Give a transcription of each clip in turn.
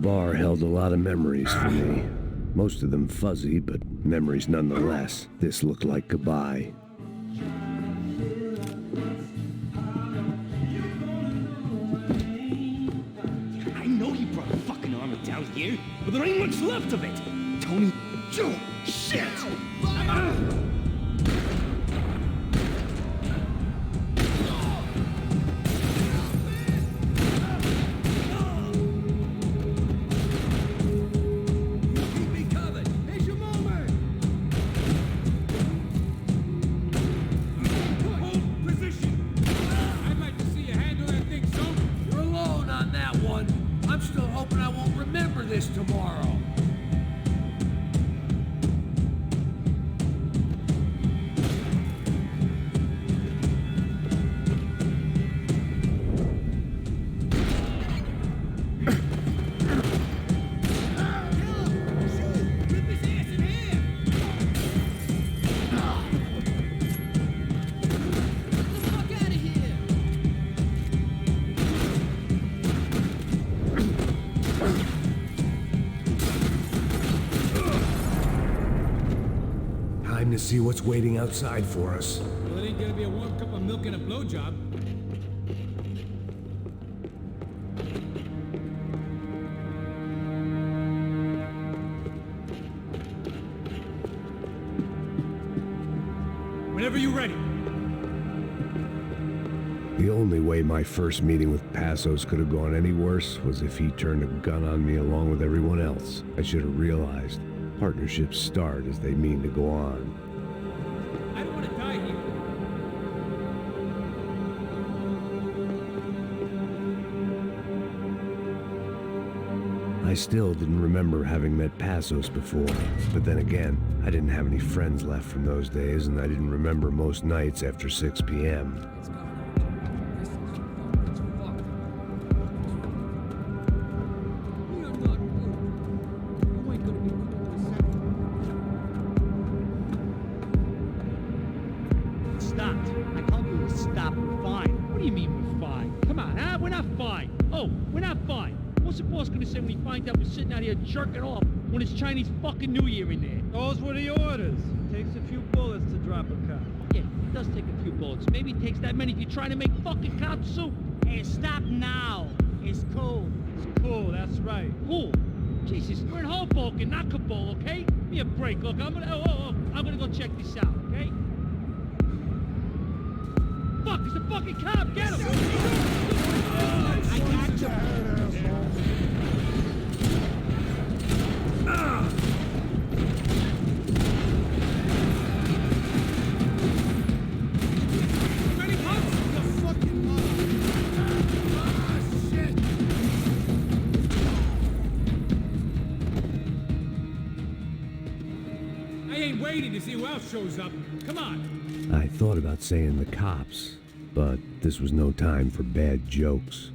bar held a lot of memories for me. Most of them fuzzy, but memories nonetheless. This looked like goodbye. I know he brought a fucking armor down here, but there ain't much left of it. Tony, Joe, shit! Tomorrow. Time to see what's waiting outside for us. Well, it ain't gonna be a warm cup of milk and a blowjob. Whenever you're ready. The only way my first meeting with Passos could have gone any worse was if he turned a gun on me along with everyone else. I should have realized. Partnerships start as they mean to go on. I don't want to die here. I still didn't remember having met Passos before, but then again, I didn't have any friends left from those days, and I didn't remember most nights after 6 p.m. Jerking off when it's Chinese fucking New Year in there. Those were the orders. Takes a few bullets to drop a cop. Yeah, it does take a few bullets. Maybe it takes that many if you're trying to make fucking cop soup. Hey, stop now. It's cool. It's cool, that's right. Cool. Jesus, we're in Hoboken, not Kabul, okay? Give me a break. Look, I'm gonna go check this out, okay? Fuck, it's a fucking cop. Get him! I got you. Waiting to see who else shows up. Come on. I thought about saying the cops, but this was no time for bad jokes.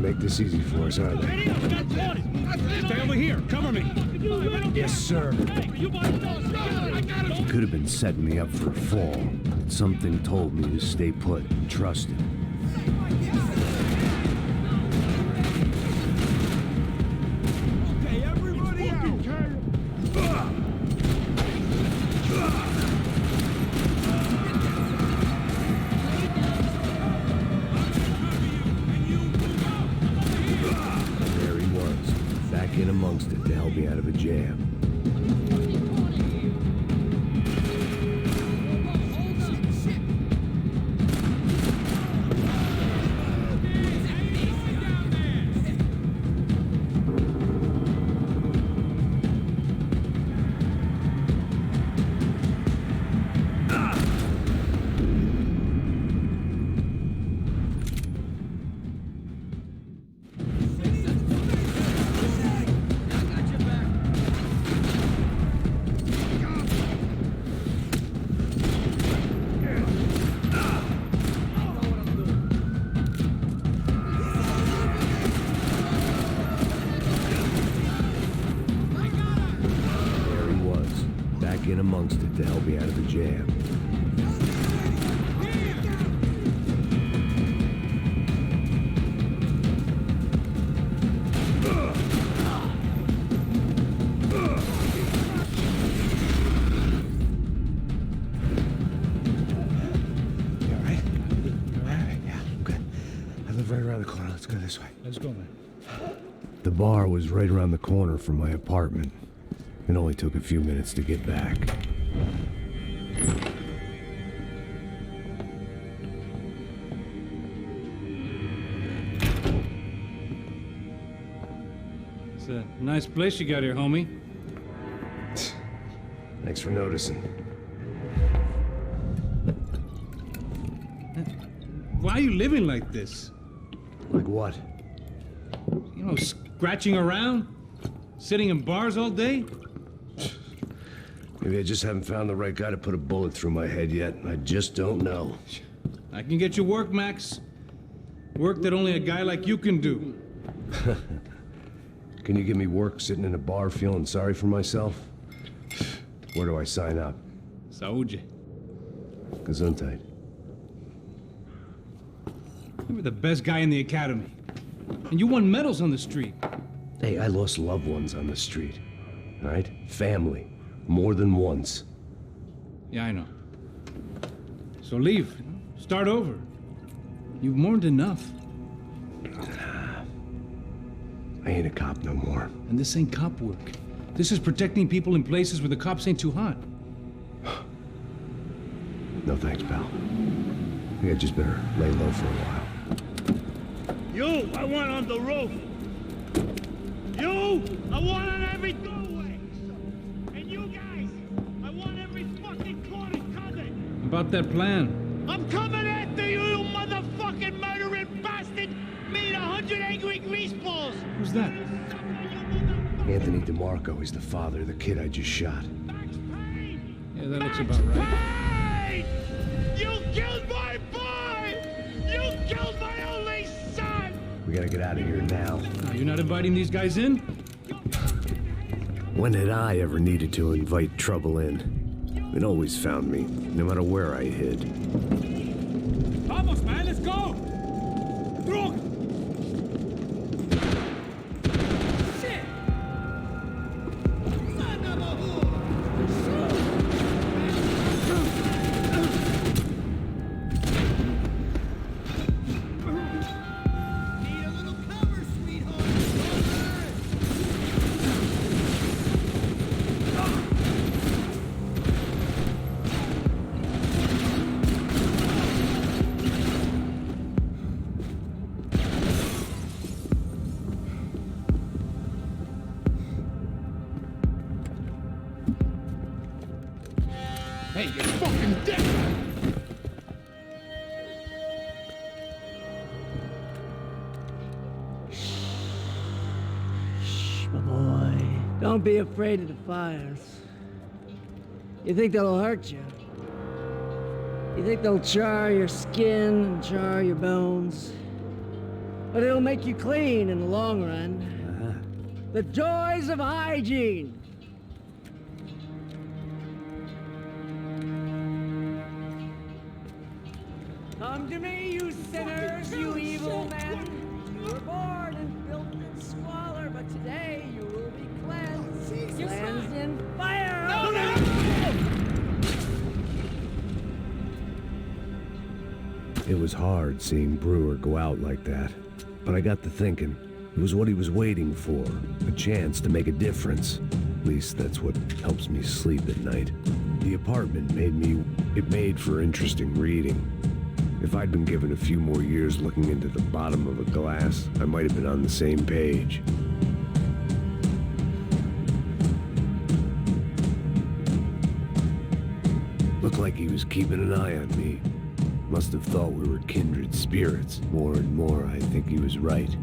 Make this easy for us, are they? Stay over here. Cover me. Yes, sir. You could have been setting me up for a fall, but something told me to stay put and trust him. Okay, everybody out. In amongst it to help me out of a jam. sneak in amongst it to help me out of the jam. Let's go, man. The bar was right around the corner from my apartment. It only took a few minutes to get back. It's a nice place you got here, homie. Thanks for noticing. Why are you living like this? Like what? You know, scratching around? Sitting in bars all day? Maybe I just haven't found the right guy to put a bullet through my head yet. I just don't know. I can get you work, Max. Work that only a guy like you can do. Can you give me work sitting in a bar feeling sorry for myself? Where do I sign up? Saúde. Gesundheit. You were the best guy in the academy. And you won medals on the street. Hey, I lost loved ones on the street. All right? Family. More than once. Yeah, I know. So leave. Start over. You've mourned enough. I ain't a cop no more. And this ain't cop work. This is protecting people in places where the cops ain't too hot. No thanks, pal. I think I just better lay low for a while. You, I want on the roof. You, I want on every doorway. And you guys, I want every fucking corner covered. About that plan. I'm coming after you, you motherfucking murdering bastard! Me and 100 angry greaseballs! Who's that? Anthony DeMarco, he's the father of the kid I just shot. Max Payne! Yeah, that looks about right. Payne! You killed my boy! You killed my only son! We gotta get out of here now. You're not inviting these guys in? When had I ever needed to invite trouble in? It always found me, no matter where I hid. Vamos, man, let's go! Drug! Shit! Need a little cover, sweetheart! Hey, you're fucking dead! Shh, my boy. Don't be afraid of the fires. You think they'll hurt you? You think they'll char your skin and char your bones? But it'll make you clean in the long run. The joys of hygiene. Come to me, you sinners, you evil men. You were born in filth and squalor, but today you will be cleansed. Cleansed in fire. It was hard seeing Brewer go out like that, but I got to thinking, it was what he was waiting for, a chance to make a difference. At least that's what helps me sleep at night. The apartment made for interesting reading. If I'd been given a few more years looking into the bottom of a glass, I might have been on the same page. Looked like he was keeping an eye on me. Must have thought we were kindred spirits. More and more, I think he was right.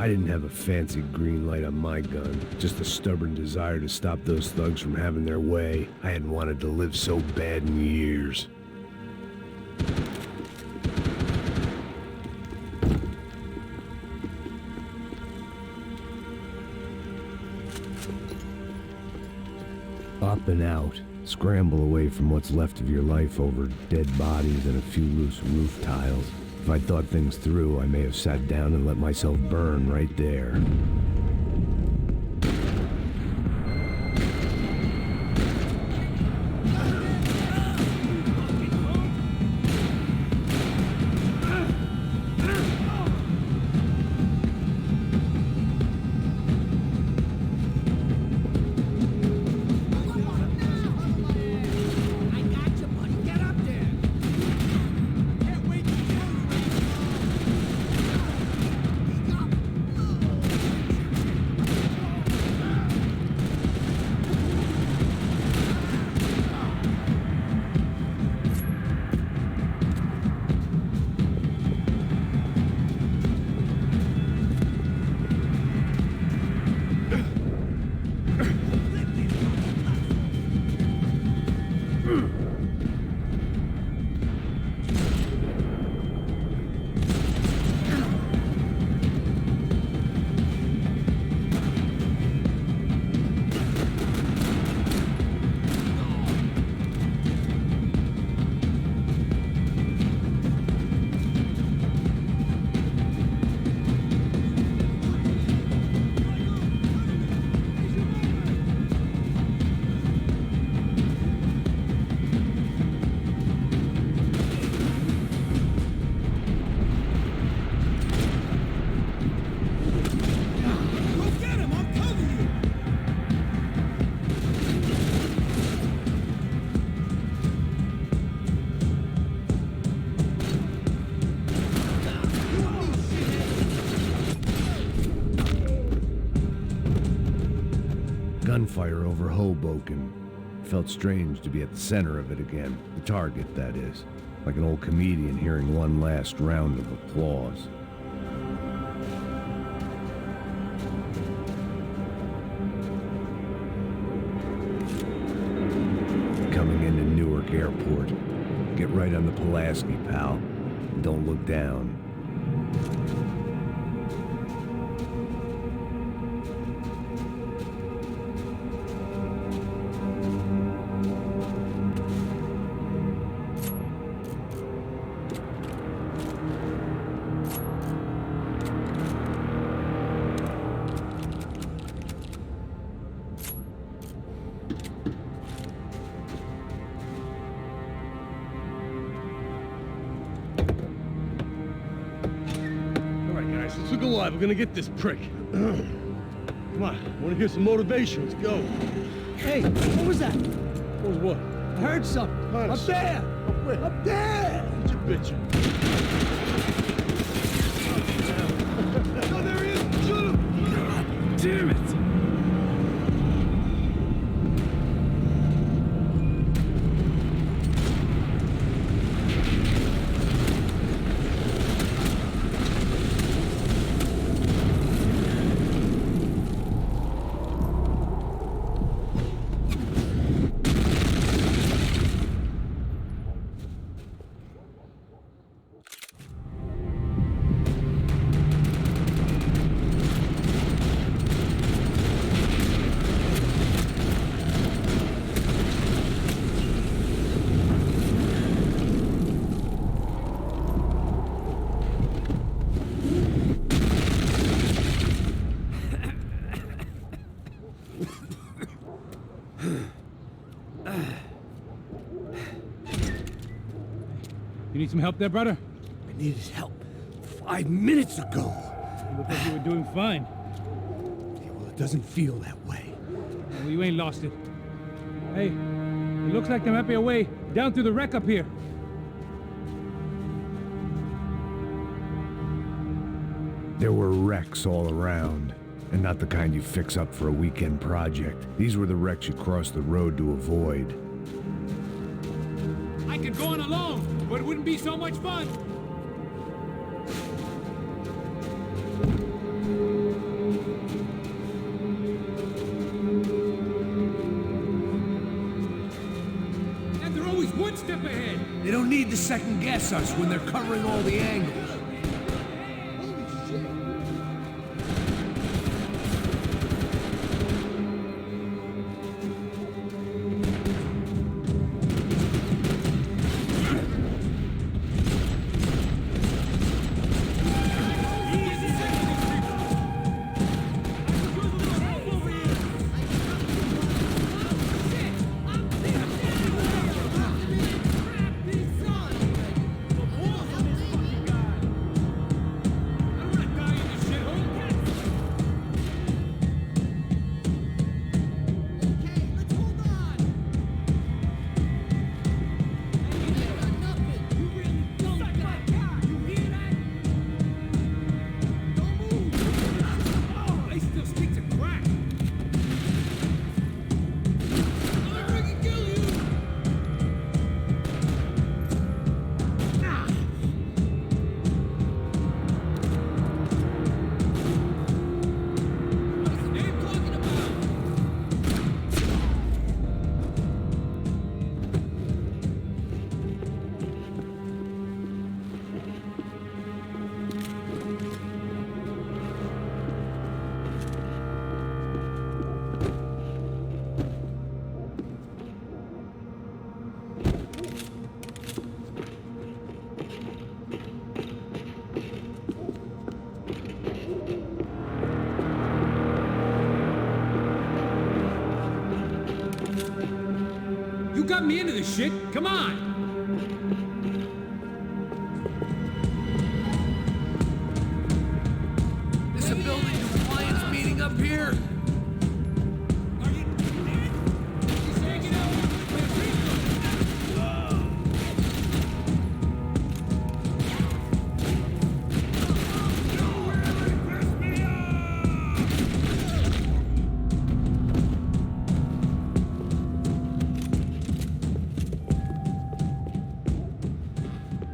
I didn't have a fancy green light on my gun, just a stubborn desire to stop those thugs from having their way. I hadn't wanted to live so bad in years. Up and out. Scramble away from what's left of your life over dead bodies and a few loose roof tiles. If I'd thought things through, I may have sat down and let myself burn right there. Gunfire over Hoboken. Felt strange to be at the center of it again. The target, that is. Like an old comedian hearing one last round of applause. Coming into Newark Airport. Get right on the Pulaski, pal. And don't look down. Let's look alive. We're gonna get this prick. Come on, wanna hear some motivation? Let's go. Hey, what was that? What was what? I heard something. Honest. Up there! Up where? Up there! What you bitching? Oh, there he is! Shoot him! God damn it! You need some help there, brother? I needed help 5 minutes ago. You look like you were doing fine. Yeah, well, it doesn't feel that way. Well, you ain't lost it. Hey, it looks like there might be a way down through the wreck up here. There were wrecks all around, and not the kind you fix up for a weekend project. These were the wrecks you crossed the road to avoid. I could go on alone, but it wouldn't be so much fun. step ahead. They don't need to second guess us when they're covering all the angles. You got me into this shit. Come on. This a building compliance meeting up here?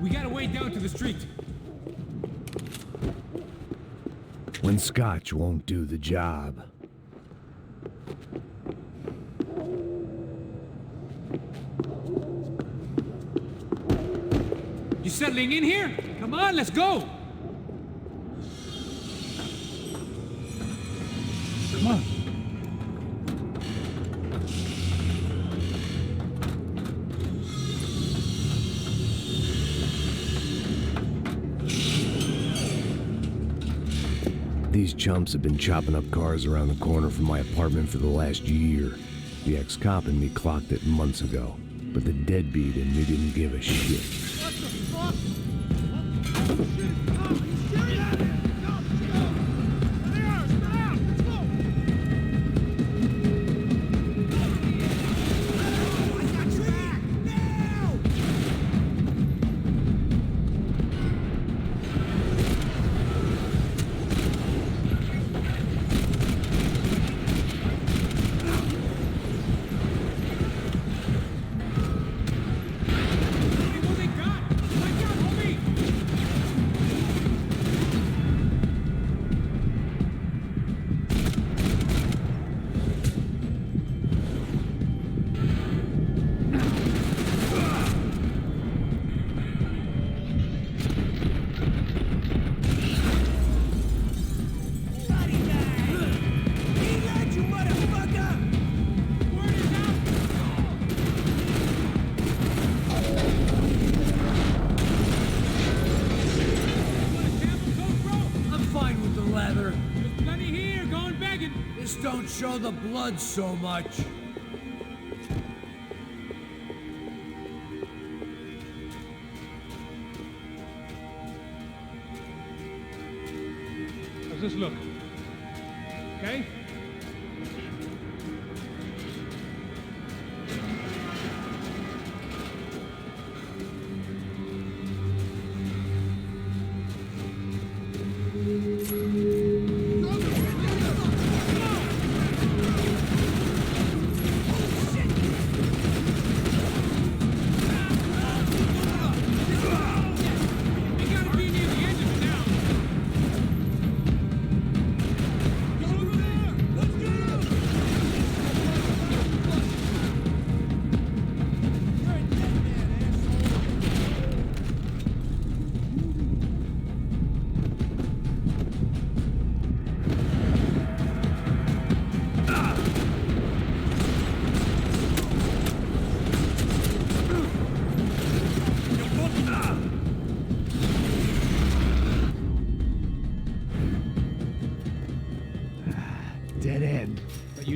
We gotta wade down to the street. When scotch won't do the job. You settling in here? Come on, let's go. Come on. These chumps have been chopping up cars around the corner from my apartment for the last year. The ex-cop in me clocked it months ago, but the deadbeat in me didn't give a shit. Don't show the blood so much. How's this look? Okay?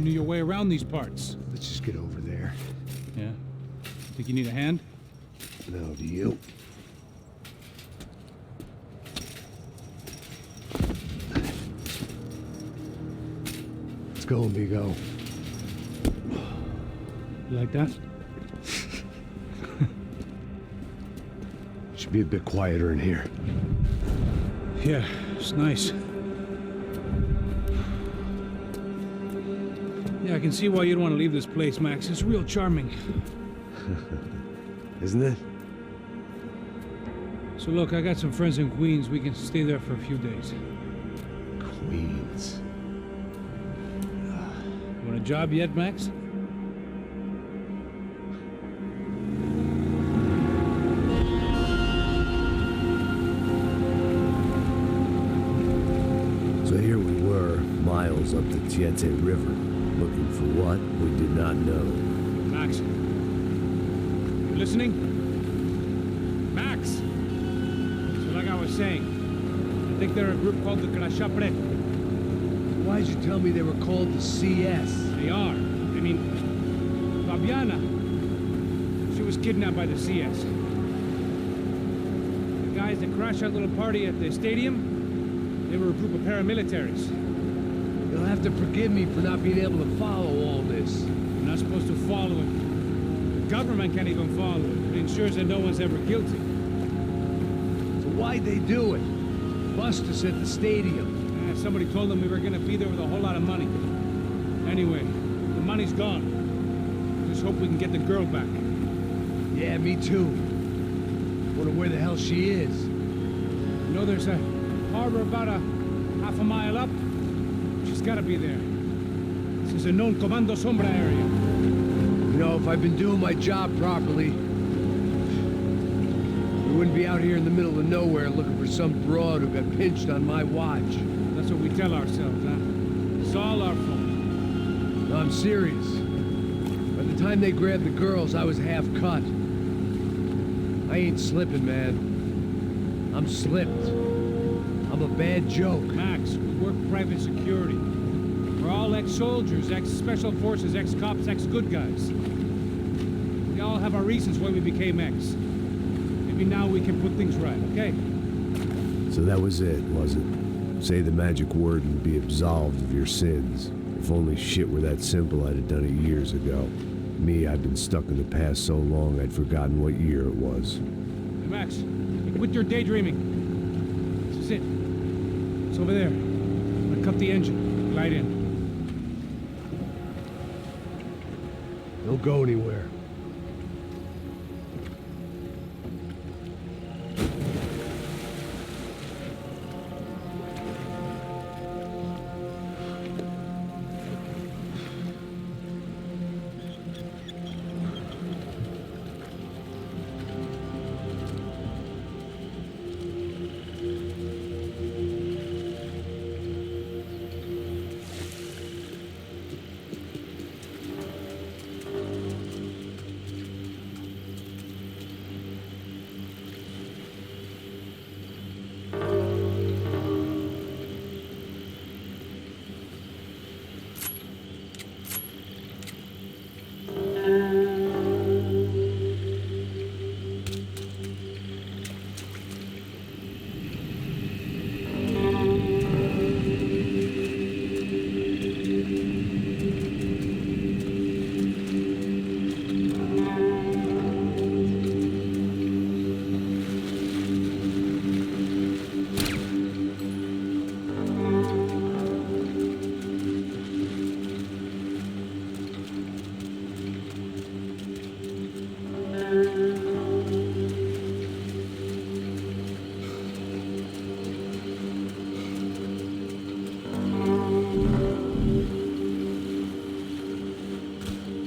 knew your way around these parts. Let's just get over there. Yeah? Think you need a hand? No, do you? Let's go, amigo. You like that? Should be a bit quieter in here. Yeah, it's nice. Yeah, I can see why you'd want to leave this place, Max. It's real charming. Isn't it? So look, I got some friends in Queens. We can stay there for a few days. Queens. Want a job yet, Max? So here we were, miles up the Tietze River, looking for what we did not know. Max. You listening? Max! So like I was saying, I think they're a group called the Krashapre. Why'd you tell me they were called the CS? They are. I mean, Fabiana. She was kidnapped by the CS. The guys that crashed our little party at the stadium, they were a group of paramilitaries. You'll have to forgive me for not being able to follow all this. You're not supposed to follow it. The government can't even follow it. It ensures that no one's ever guilty. So why'd they do it? Bust us at the stadium. Somebody told them we were gonna be there with a whole lot of money. Anyway, the money's gone. Just hope we can get the girl back. Yeah, me too. Wonder where the hell she is. You know, there's a harbor about a half a mile up. She's gotta be there. This is a known Comando Sombra area. You know, if I've been doing my job properly, we wouldn't be out here in the middle of nowhere looking for some broad who got pinched on my watch. That's what we tell ourselves, huh? It's all our fault. No, I'm serious. By the time they grabbed the girls, I was half cut. I ain't slipping, man. I'm slipped. I'm a bad joke. Max, we work private security. We're all ex-soldiers, ex-special forces, ex-cops, ex-good guys. We all have our reasons why we became ex. Maybe now we can put things right, okay? So that was it, was it? Say the magic word and be absolved of your sins. If only shit were that simple, I'd have done it years ago. Me, I've been stuck in the past so long I'd forgotten what year it was. Hey, Max, quit your daydreaming. This is it. It's over there. I'm gonna cut the engine. Glide in. Don't go anywhere.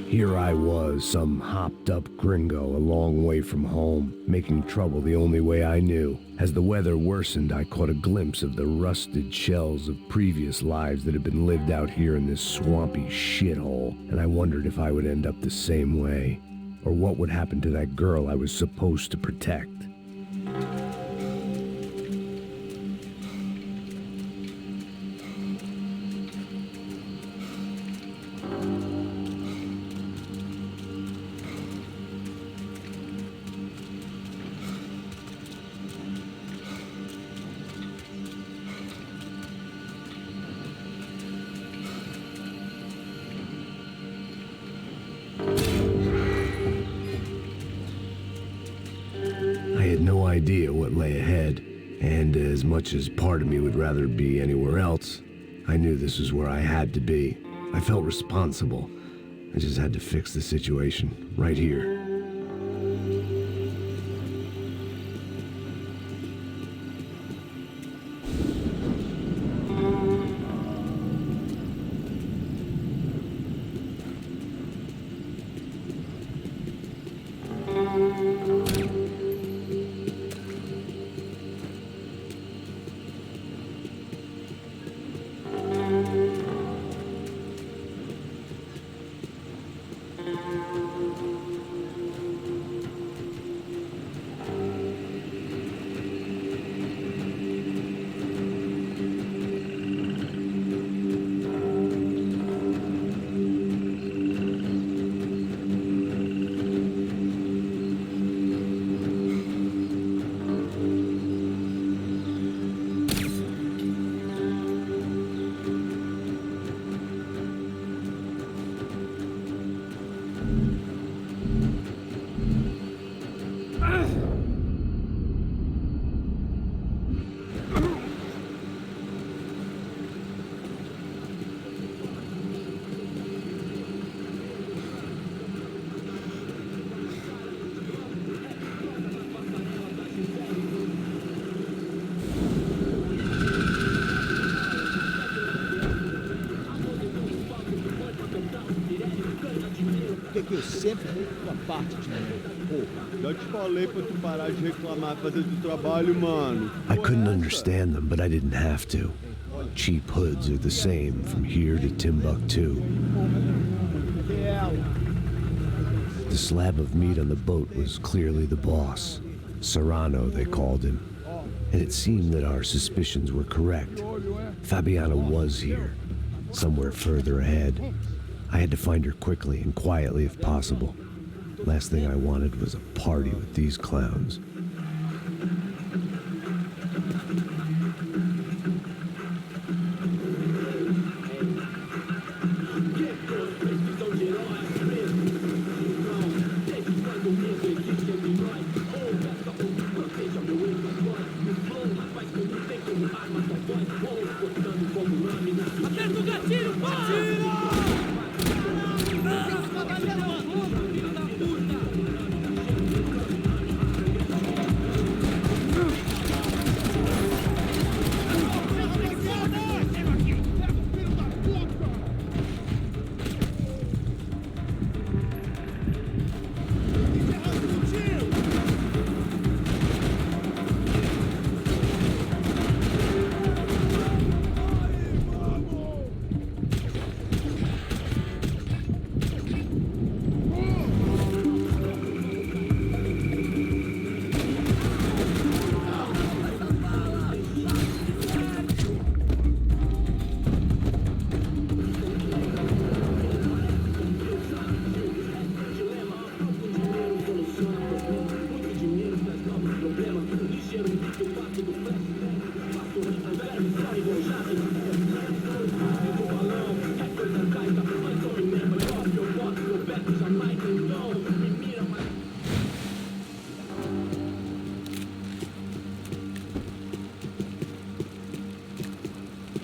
Here I was, some hopped-up gringo a long way from home, making trouble the only way I knew. As the weather worsened, I caught a glimpse of the rusted shells of previous lives that had been lived out here in this swampy shithole, and I wondered if I would end up the same way, or what would happen to that girl I was supposed to protect. had no idea what lay ahead, and as much as part of me would rather be anywhere else, I knew this was where I had to be. I felt responsible. I just had to fix the situation, right here. Que eu sempre fico a parte de mim. Pô, já te falei pra tu parar de reclamar e fazer do trabalho, mano. I couldn't understand them, but I didn't have to. Cheap hoods are the same from here to Timbuktu. The slab of meat on the boat was clearly the boss. Serrano, they called him. And it seemed that our suspicions were correct. Fabiana was here, somewhere further ahead. I had to find her quickly and quietly if possible. Last thing I wanted was a party with these clowns. Aperta o gatilho, pá!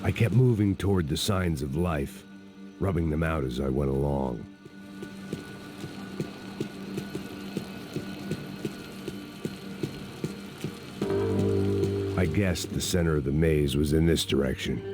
I kept moving toward the signs of life, rubbing them out as I went along. I guessed the center of the maze was in this direction.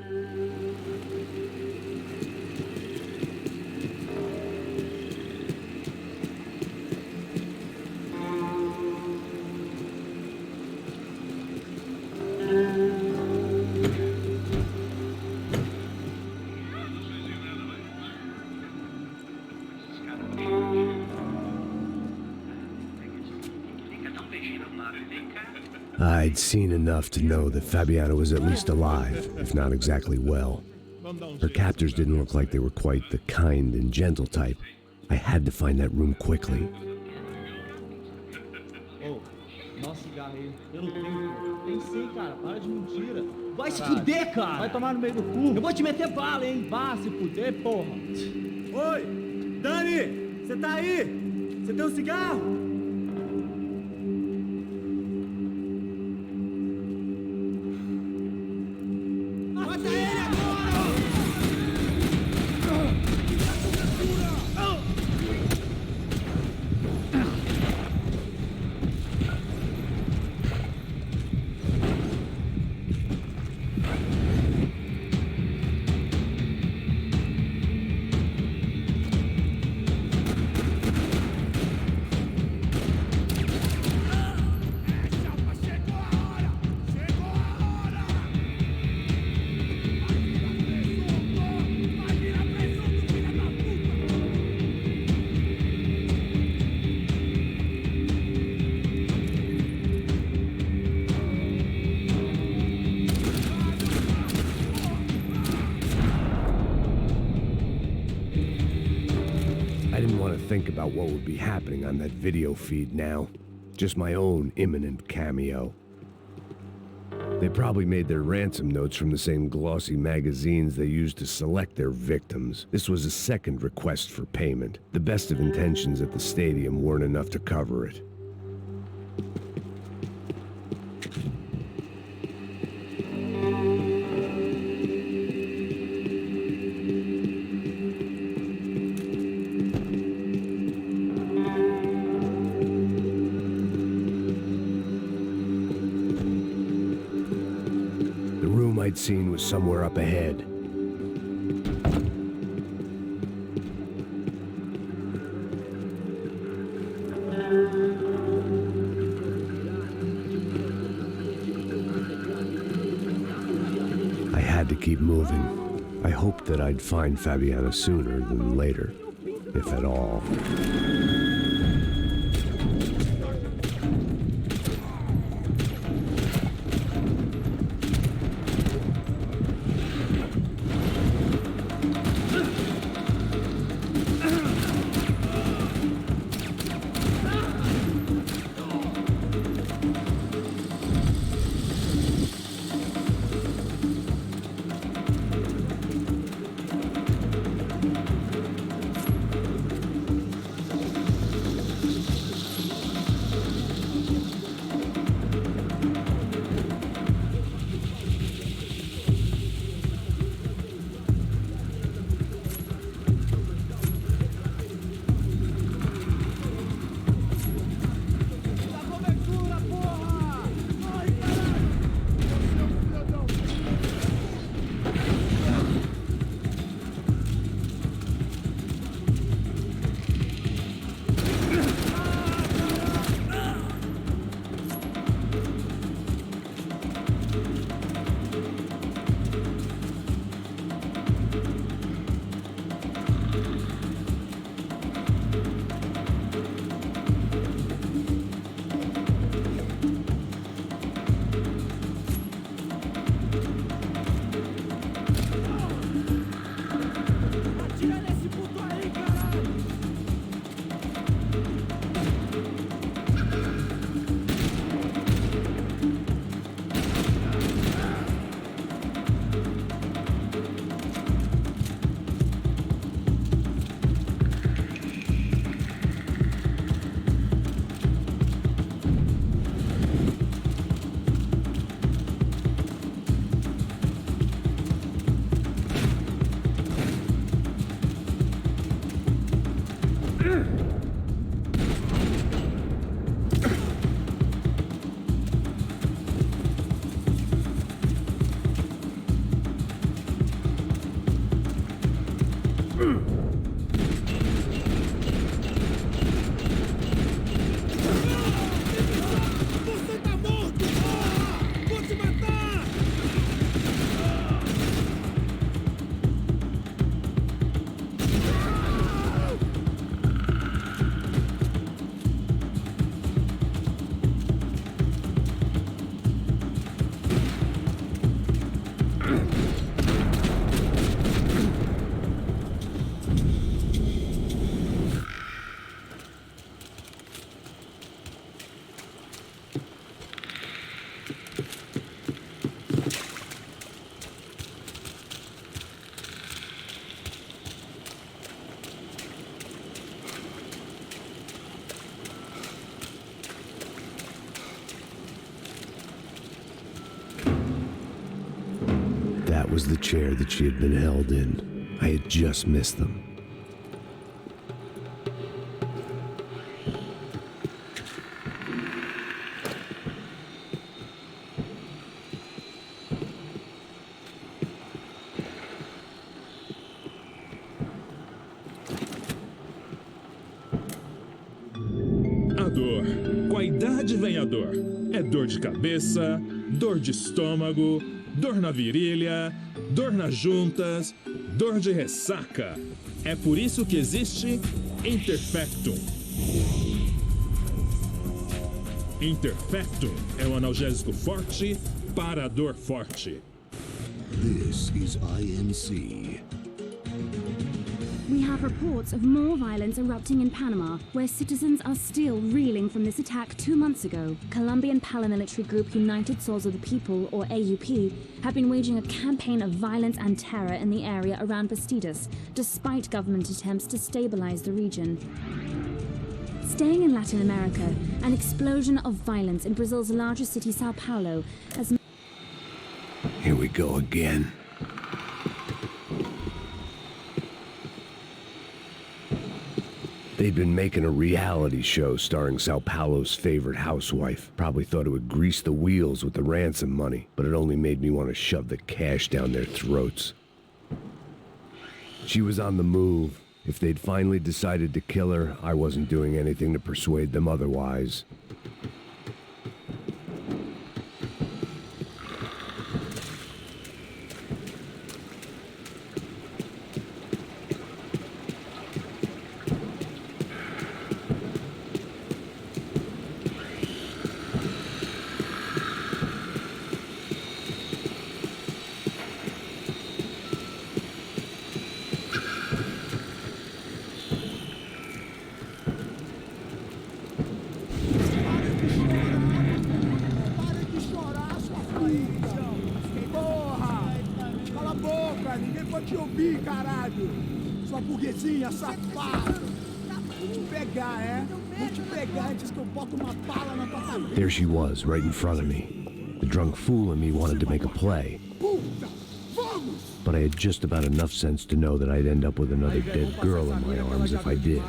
I'd seen enough to know that Fabiana was at least alive, if not exactly well. Her captors didn't look like they were quite the kind and gentle type. I had to find that room quickly. Nossa, cigarro aí. Eu não tenho. Tem sim, cara. Para de mentira. Vai se fuder, cara! Vai tomar no meio do cu. Eu vou te meter bala, hein? Vá se fuder, porra. Oi! Dani! Você tá aí? Você tem um cigarro? think about what would be happening on that video feed now. Just my own imminent cameo. They probably made their ransom notes from the same glossy magazines they used to select their victims. This was a second request for payment. The best of intentions at the stadium weren't enough to cover it. I'd seen was somewhere up ahead. I had to keep moving. I hoped that I'd find Fabiana sooner than later, if at all. That was the chair that she had been held in. I had just missed them. A dor. Com a idade vem a dor. É dor de cabeça, dor de estômago, dor na virilha, dor nas juntas, dor de ressaca. É por isso que existe Interfectum. Interfectum é um analgésico forte para a dor forte. This is INC. We have reports of more violence erupting in Panama, where citizens are still reeling from this attack 2 months ago. Colombian paramilitary group United Souls of the People, or AUP, have been waging a campaign of violence and terror in the area around Bastidas, despite government attempts to stabilize the region. Staying in Latin America, an explosion of violence in Brazil's largest city, Sao Paulo, as... Here we go again. They'd been making a reality show starring Sao Paulo's favorite housewife. Probably thought it would grease the wheels with the ransom money, but it only made me want to shove the cash down their throats. She was on the move. If they'd finally decided to kill her, I wasn't doing anything to persuade them otherwise. There she was, right in front of me. The drunk fool in me wanted to make a play. But I had just about enough sense to know that I'd end up with another dead girl in my arms if I did.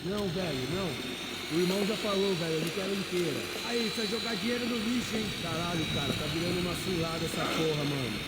Não, velho, não. O irmão já falou, velho, ele quer ela inteira. Aí, você vai jogar dinheiro no lixo, hein? Caralho, cara, tá virando uma cilada essa porra, mano.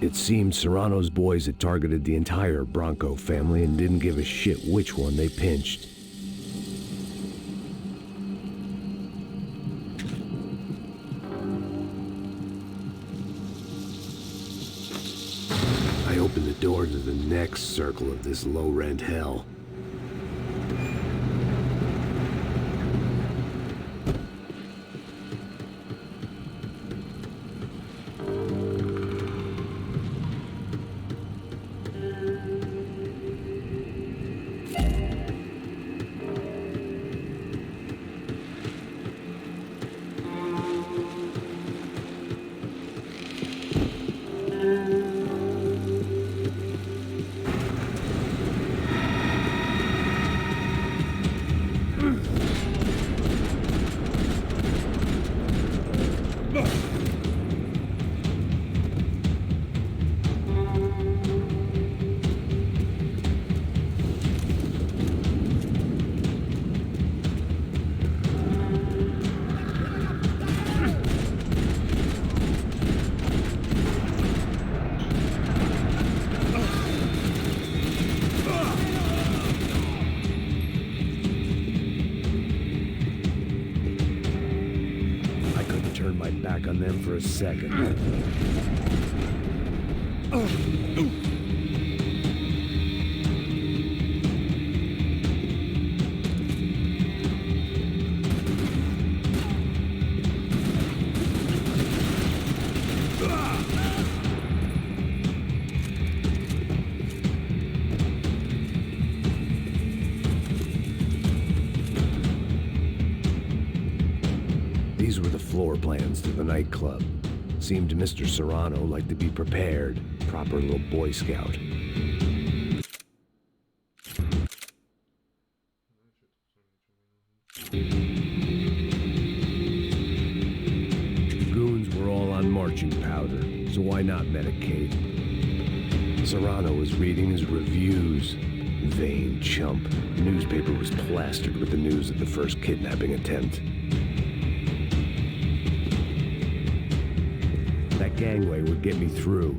It seemed Serrano's boys had targeted the entire Bronco family and didn't give a shit which one they pinched. I opened the door to the next circle of this low-rent hell. On them for a second. These were the floor plans to the nightclub. Seemed Mr. Serrano like to be prepared. Proper little Boy Scout. Goons were all on marching powder, so why not medicate? Serrano was reading his reviews. Vain chump. The newspaper was plastered with the news of the first kidnapping attempt. That gangway would get me through.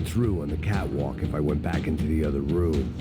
Through on the catwalk if I went back into the other room.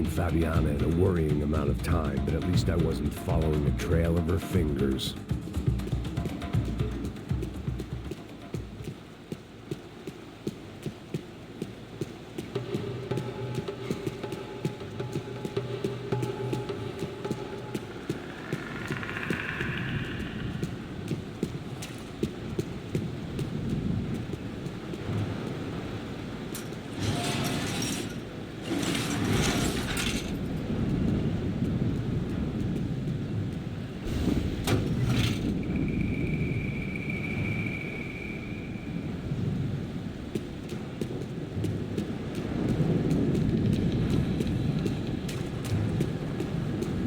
seen Fabiana in a worrying amount of time, but at least I wasn't following a trail of her fingers.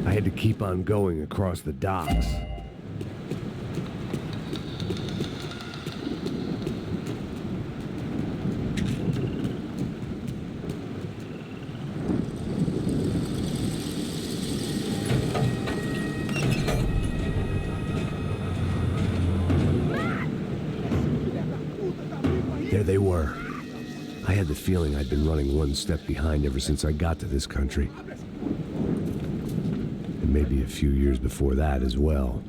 I had to keep on going across the docks. There they were. I had the feeling I'd been running one step behind ever since I got to this country. And maybe a few years before that as well.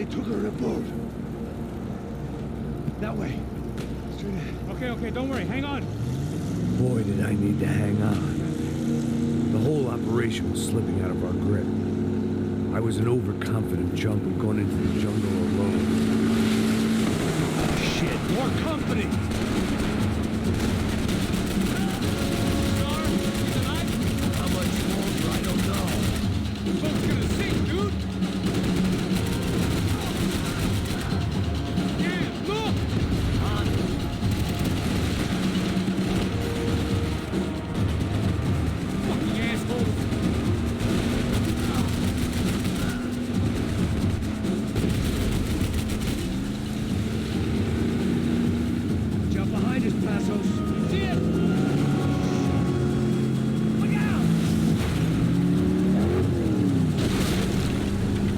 They took her in a boat. That way. Straight ahead. Okay, don't worry. Hang on. Boy, did I need to hang on. The whole operation was slipping out of our grip. I was an overconfident chump who'd gone into the jungle alone. Shit, more company! How much longer, I don't know. The boat's gonna sink, dude! Yeah, look! Fucking assholes! Jump behind us, Passos. See it? Look out!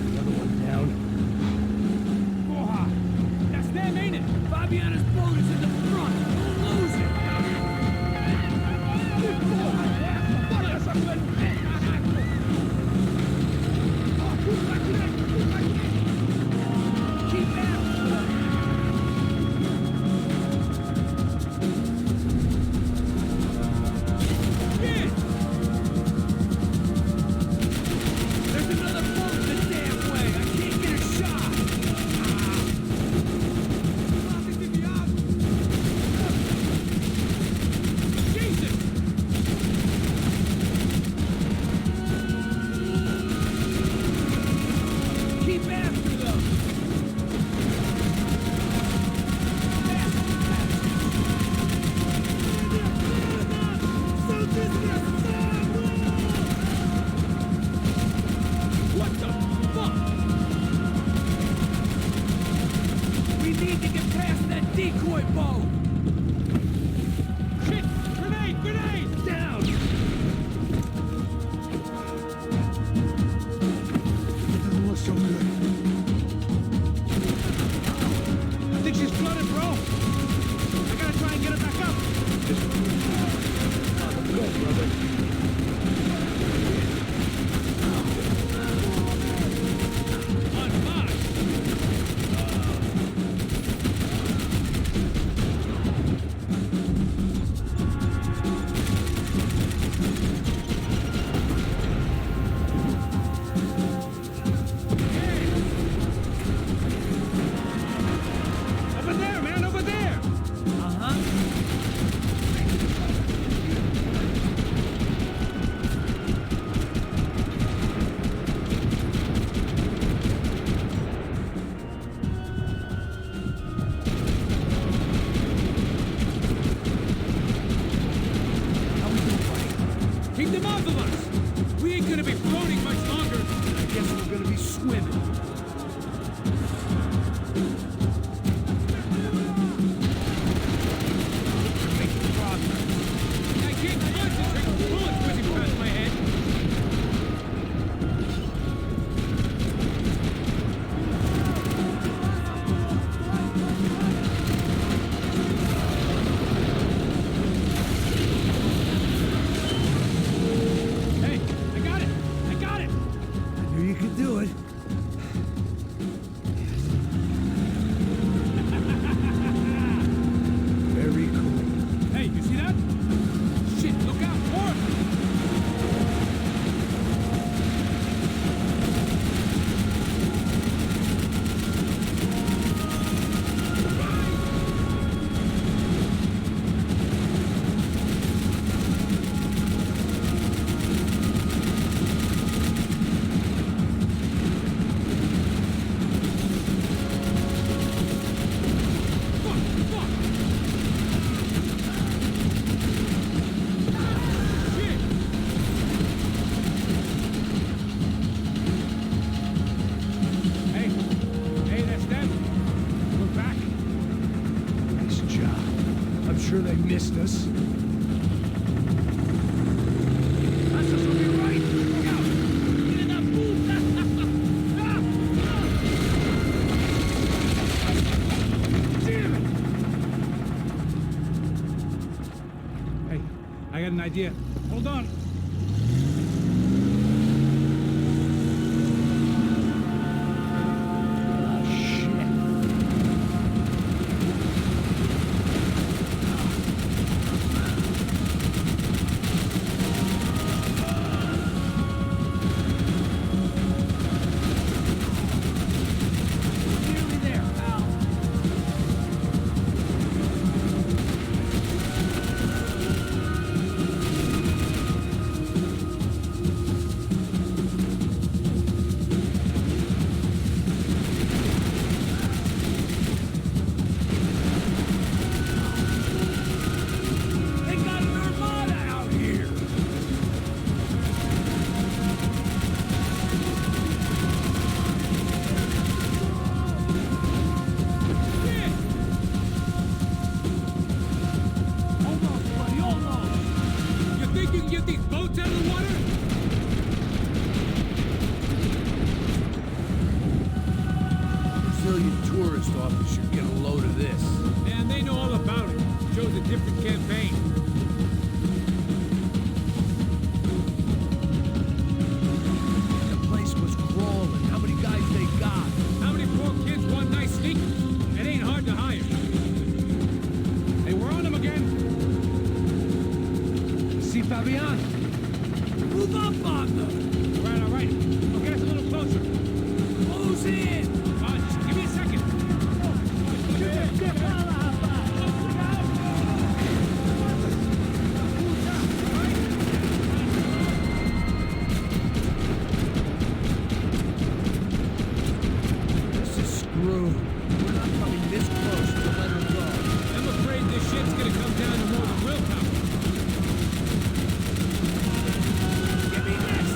Another one down. Oha! That's them, ain't it? Fabiana's boat is in the front. We'll lose it. Keep after them. Yeah! There's another boat the damn way. I can't get a shot. Jesus! Keep after them. What the fuck? We need to get past that decoy boat. Shit! Grenade! Down. Doesn't look so good. I think she's flooded, bro! I gotta try and get her back up! Go, brother. On march! Over there, man, over there! Keep them off of us! We ain't gonna be floating much longer! I guess we're gonna be swimming. Making progress. I can't concentrate! Bullets whizzing past my head! Hey, I got it! I got it! I knew you could do it. Very cool. Hey, you see that? Shit, look out! More! sure they missed us. Passos will be right. Look out. Get in that booth. Damn it. Hey, I got an idea. Hold on. different campaign. The place was crawling. How many guys they got? How many poor kids want nice sneakers? It ain't hard to hire. Hey, we're on them again. See Fabian? Move up on them! All right. Well, get us a little closer. Close in! Just give me a second. This is screwed. We're not coming this close to let her go. I'm afraid this shit's gonna come down to more than willpower. Give me this!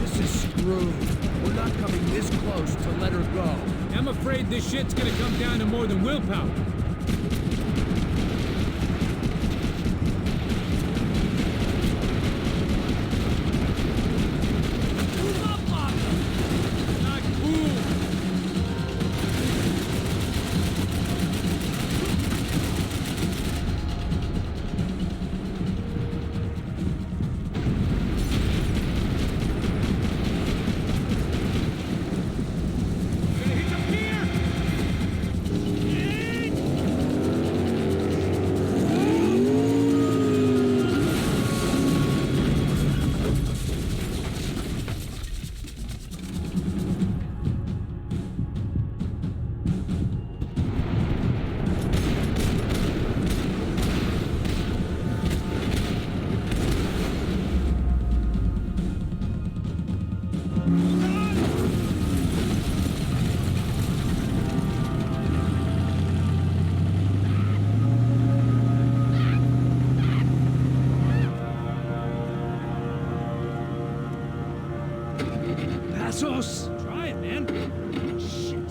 This is screwed. We're not coming this close to let her go. I'm afraid this shit's gonna come down to more than willpower. Move up on them! Not cool. Gonna hit the pier. Passos! Try it, man. Shit.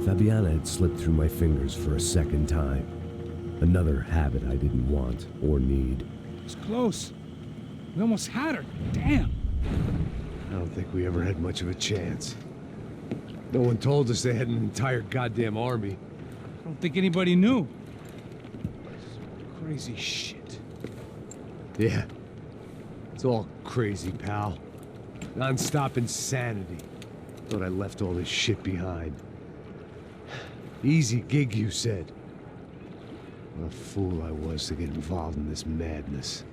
Fabiana had slipped through my fingers for a second time. Another habit I didn't want or need. It's close. We almost had her. Damn. I don't think we ever had much of a chance. No one told us they had an entire goddamn army. I don't think anybody knew. Crazy shit. Yeah. It's all crazy, pal. Non-stop insanity. Thought I left all this shit behind. Easy gig, you said. What a fool I was to get involved in this madness.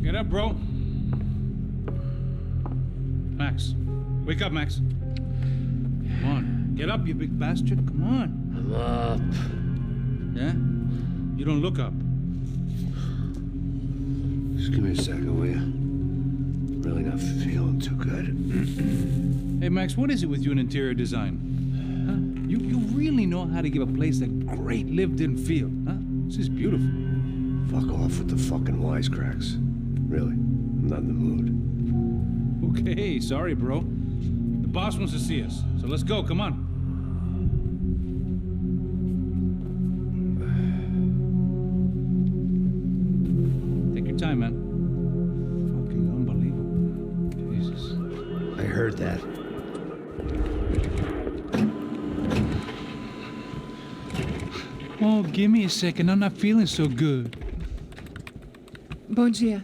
Get up, bro. Max. Wake up, Max. Come on. Get up, you big bastard. Come on. I'm up. Yeah? You don't look up. Just give me a second, will you? Really not feeling too good. Hey, Max, what is it with you in interior design? Huh? You really know how to give a place a great lived-in feel, huh? This is beautiful. Fuck off with the fucking wisecracks. Really, I'm not in the mood. Okay, sorry, bro. The boss wants to see us, so let's go, come on. Take your time, man. Fucking unbelievable. Jesus. I heard that. Oh, give me a second, I'm not feeling so good. Bom dia.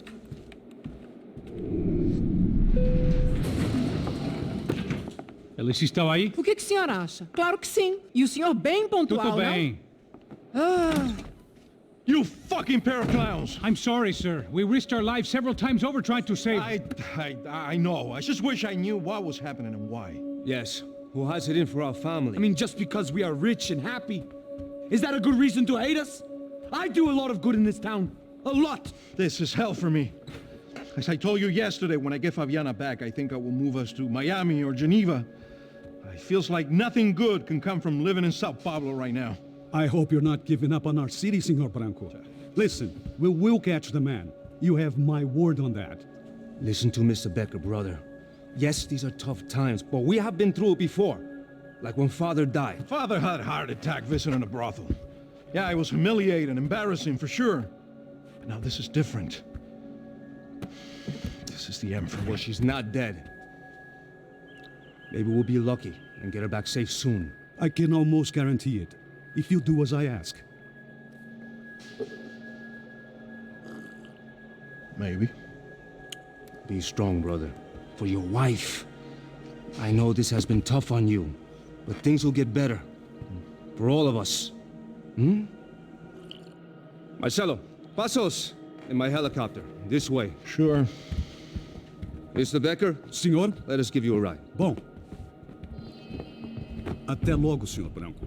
Alice estava aí? O que o senhor acha? Claro que sim. E o senhor bem pontual, Tudo bem. não? Ah, You fucking pair of clowns! I'm sorry, sir. We risked our lives several times over trying to save... I know. I just wish I knew what was happening and why. Yes, who has it in for our family? I mean, just because we are rich and happy, is that a good reason to hate us? I do a lot of good in this town. A lot! This is hell for me. As I told you yesterday, when I get Fabiana back, I think I will move us to Miami or Geneva. It feels like nothing good can come from living in Sao Paulo right now. I hope you're not giving up on our city, Senor Branco. Listen, we will catch the man. You have my word on that. Listen to Mr. Becker, brother. Yes, these are tough times, but we have been through it before. Like when Father died. Father had a heart attack visiting a brothel. Yeah, it was humiliating, embarrassing, for sure. But now this is different. This is the end for me. Well, she's not dead. Maybe we'll be lucky and get her back safe soon. I can almost guarantee it, if you do as I ask. Maybe. Be strong, brother. For your wife. I know this has been tough on you, but things will get better. For all of us. Hmm? Marcelo, pasos in my helicopter. This way. Sure. Mr. Becker? Senhor? Let us give you a ride. Bom. Até logo, Senhor Branco.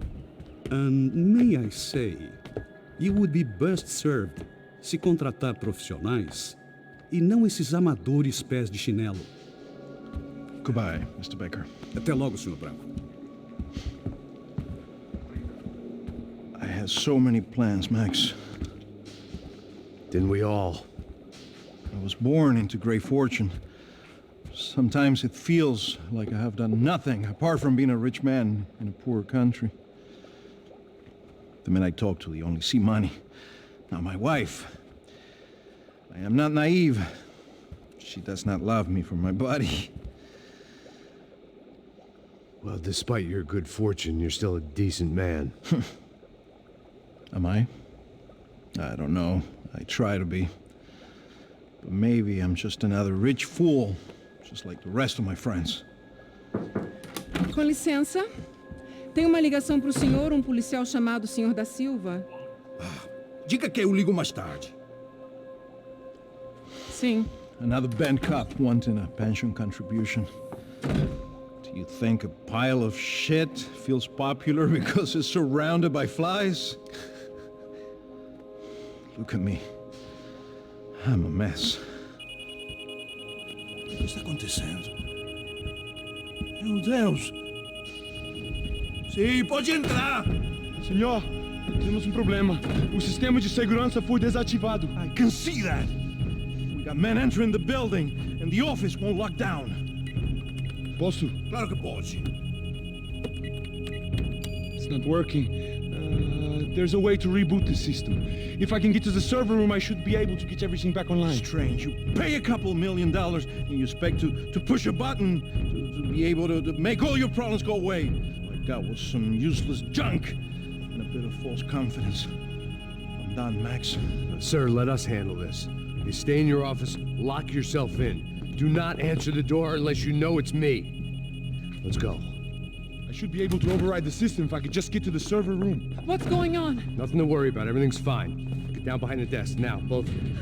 And may I say, you would be best served se contratar profissionais e não esses amadores pés de chinelo. Goodbye, Mr. Baker. Até logo, Senhor Branco. I had so many plans, Max. Didn't we all? I was born into great fortune. Sometimes it feels like I have done nothing apart from being a rich man in a poor country. The men I talk to, they only see money. Now my wife, I am not naive. She does not love me for my body. Well, despite your good fortune, you're still a decent man. Am I? I don't know. I try to be. But maybe I'm just another rich fool, just like the rest of my friends. com licença. Tem uma ligação para o senhor, um policial chamado Sr. da Silva. Diga que eu ligo mais tarde. Sim. Another band cop wanting a pension contribution. Do you think a pile of shit feels popular because it's surrounded by flies? Look at me. I'm a mess. O que está acontecendo? Meu Deus! Sim, pode entrar! Senhor, temos problema. O sistema de segurança foi desativado. I can see that! We got men entering the building and the office won't lock down. Posso? Claro que pode. It's not working. There's a way to reboot the system. If I can get to the server room, I should be able to get everything back online. Strange. You pay a couple $1 million and you expect to push a button to be able to make all your problems go away. All I got was some useless junk and a bit of false confidence. I'm done, Max. Sir, let us handle this. You stay in your office, lock yourself in. Do not answer the door unless you know it's me. Let's go. I should be able to override the system if I could just get to the server room. What's going on? Nothing to worry about. Everything's fine. Get down behind the desk. Now, both of you.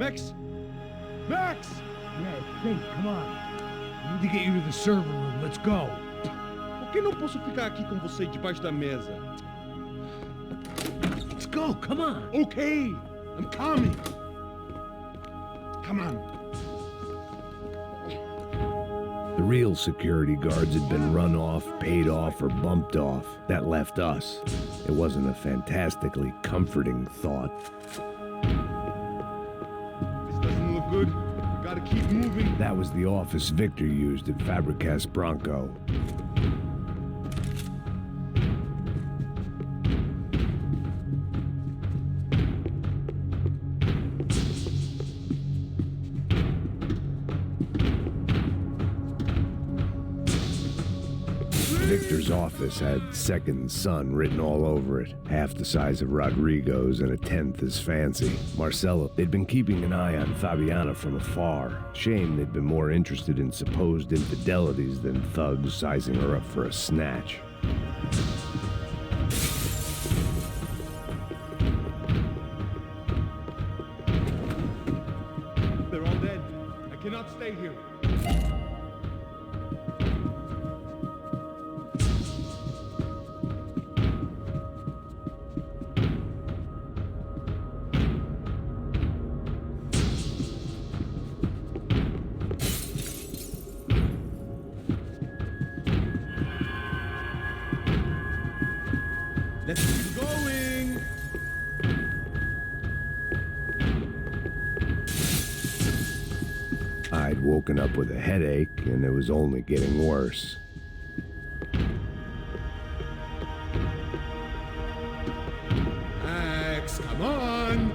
Max? Max! Yeah, Payne, come on. We need to get you to the server room. Let's go. Por que não posso ficar aqui com você debaixo da mesa? Let's go, come on. Okay, I'm coming. Come on. The real security guards had been run off, paid off, or bumped off. That left us. It wasn't a fantastically comforting thought. This doesn't look good. We gotta keep moving. That was the office Victor used at Fabricas Bronco. Victor's office had second son written all over it, half the size of Rodrigo's and a tenth as fancy. Marcelo, they'd been keeping an eye on Fabiana from afar. Shame they'd been more interested in supposed infidelities than thugs sizing her up for a snatch. They're all dead. I cannot stay here. Let's keep going! I'd woken up with a headache, and it was only getting worse. Max, come on!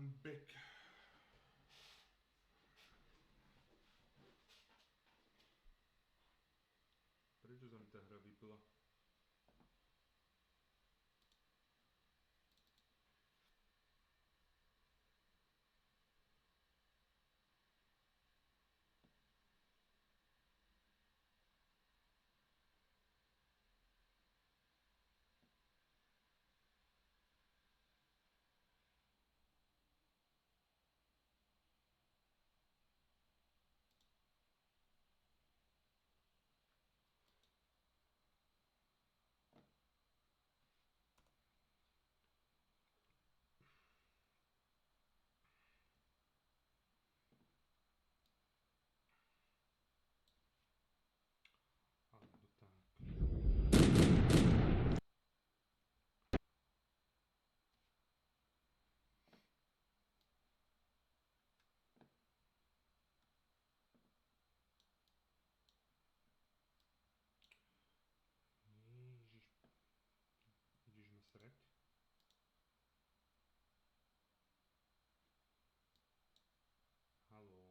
I'm back. Prečo sa mi tá hra vypla? Alebo tak. Ježiš. Ideš ma srať? Haló.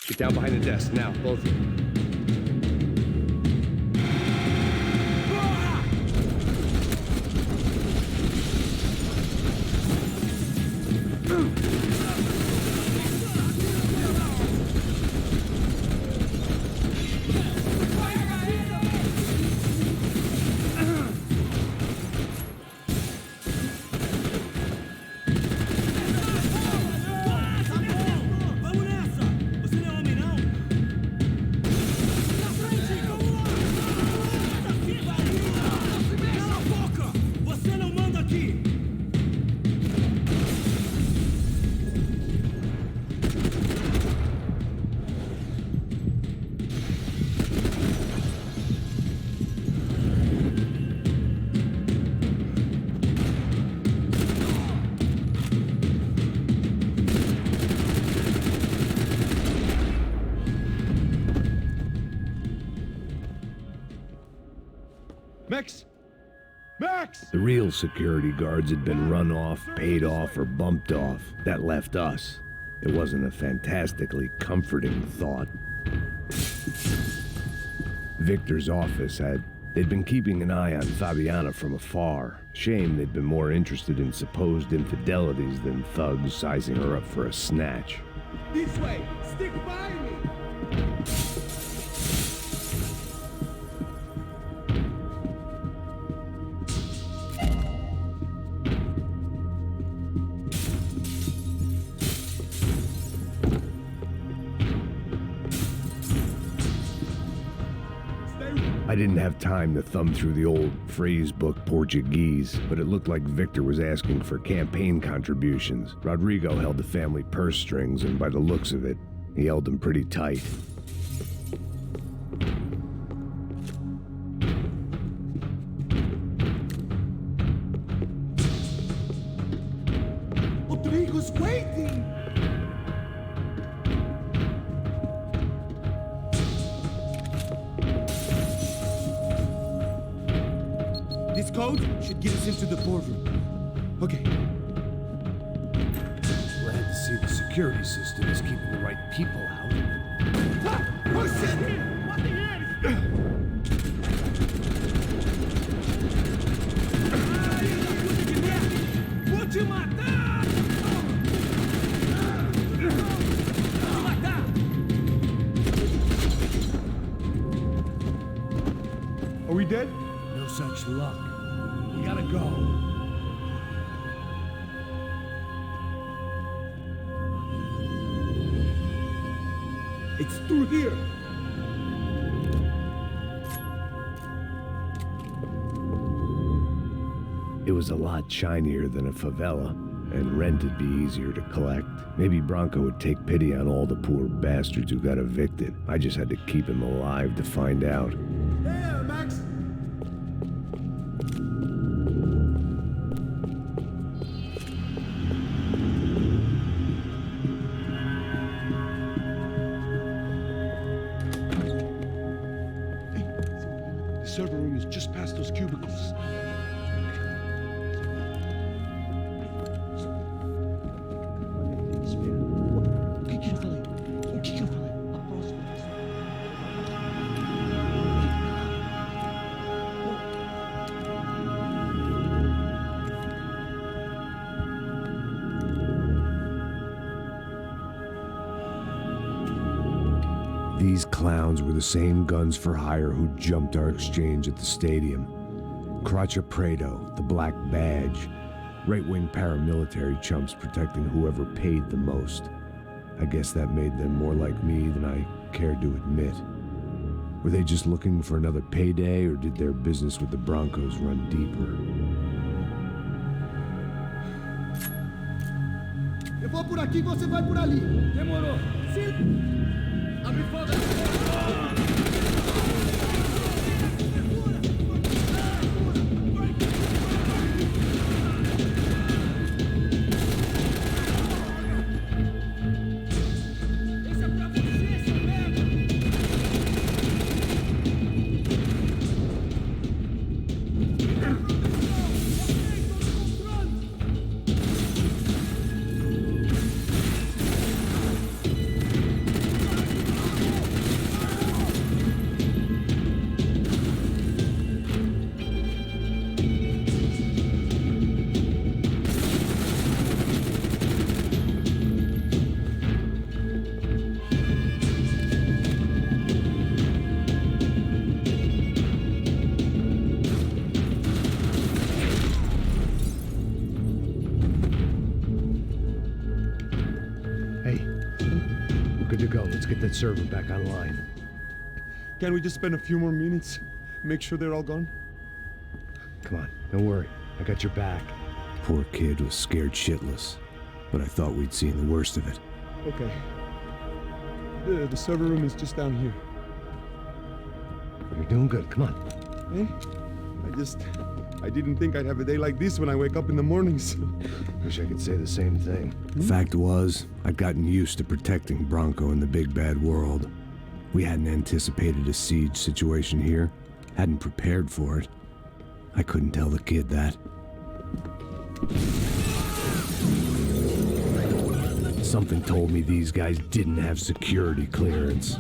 Get down behind the desk, now, both of you. Max! Max! The real security guards had been run off, paid off, or bumped off. That left us. It wasn't a fantastically comforting thought. Victor's office they'd been keeping an eye on Fabiana from afar. Shame they'd been more interested in supposed infidelities than thugs sizing her up for a snatch. This way! Stick by me! I didn't have time to thumb through the old phrase book Portuguese, but it looked like Victor was asking for campaign contributions. Rodrigo held the family purse strings, and by the looks of it, he held them pretty tight. Rodrigo's waiting! This code should get us into the boardroom. Okay. Glad to see the security system is keeping the right people out. Oh shit! What the hell? Vou te matar! Vou te matar! Are we dead? No such luck. We gotta go. It's through here. It was a lot shinier than a favela, and rent'd be easier to collect. Maybe Bronco would take pity on all the poor bastards who got evicted. I just had to keep him alive to find out. Hey, Max! The server room is just past those cubicles. These clowns were the same guns for hire who jumped our exchange at the stadium. Crotcha Prado, the Black Badge, right-wing paramilitary chumps protecting whoever paid the most. I guess that made them more like me than I cared to admit. Were they just looking for another payday, or did their business with the Broncos run deeper? Eu vou por aqui, você vai por ali. Demorou. Sim. Abre fogo. That server back online. Can't we just spend a few more minutes? Make sure they're all gone? Come on, don't worry. I got your back. Poor kid was scared shitless, but I thought we'd seen the worst of it. Okay. The server room is just down here. You're doing good. Come on. I didn't think I'd have a day like this when I wake up in the mornings. Wish I could say the same thing. Fact was, I'd gotten used to protecting Bronco in the big bad world. We hadn't anticipated a siege situation here, hadn't prepared for it. I couldn't tell the kid that. Something told me these guys didn't have security clearance.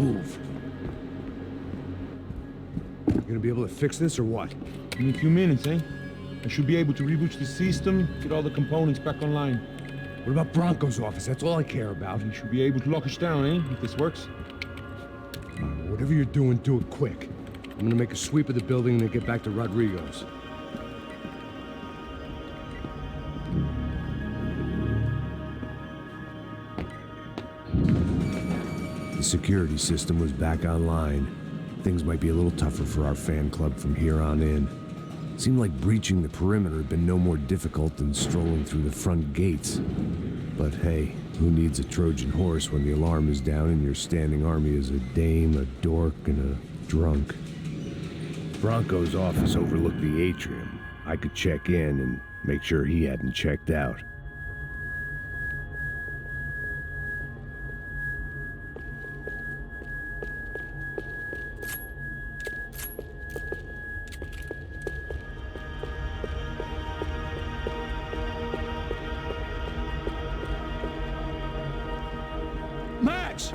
Move. You gonna be able to fix this or what? In a few minutes, eh? I should be able to reboot the system, get all the components back online. What about Bronco's office? That's all I care about. You should be able to lock us down, eh? If this works. Whatever you're doing, do it quick. I'm gonna make a sweep of the building and then get back to Rodrigo's. The security system was back online. Things might be a little tougher for our fan club from here on in. Seemed like breaching the perimeter had been no more difficult than strolling through the front gates. But hey, who needs a Trojan horse when the alarm is down and your standing army is a dame, a dork, and a drunk? Bronco's office overlooked the atrium. I could check in and make sure he hadn't checked out. Max!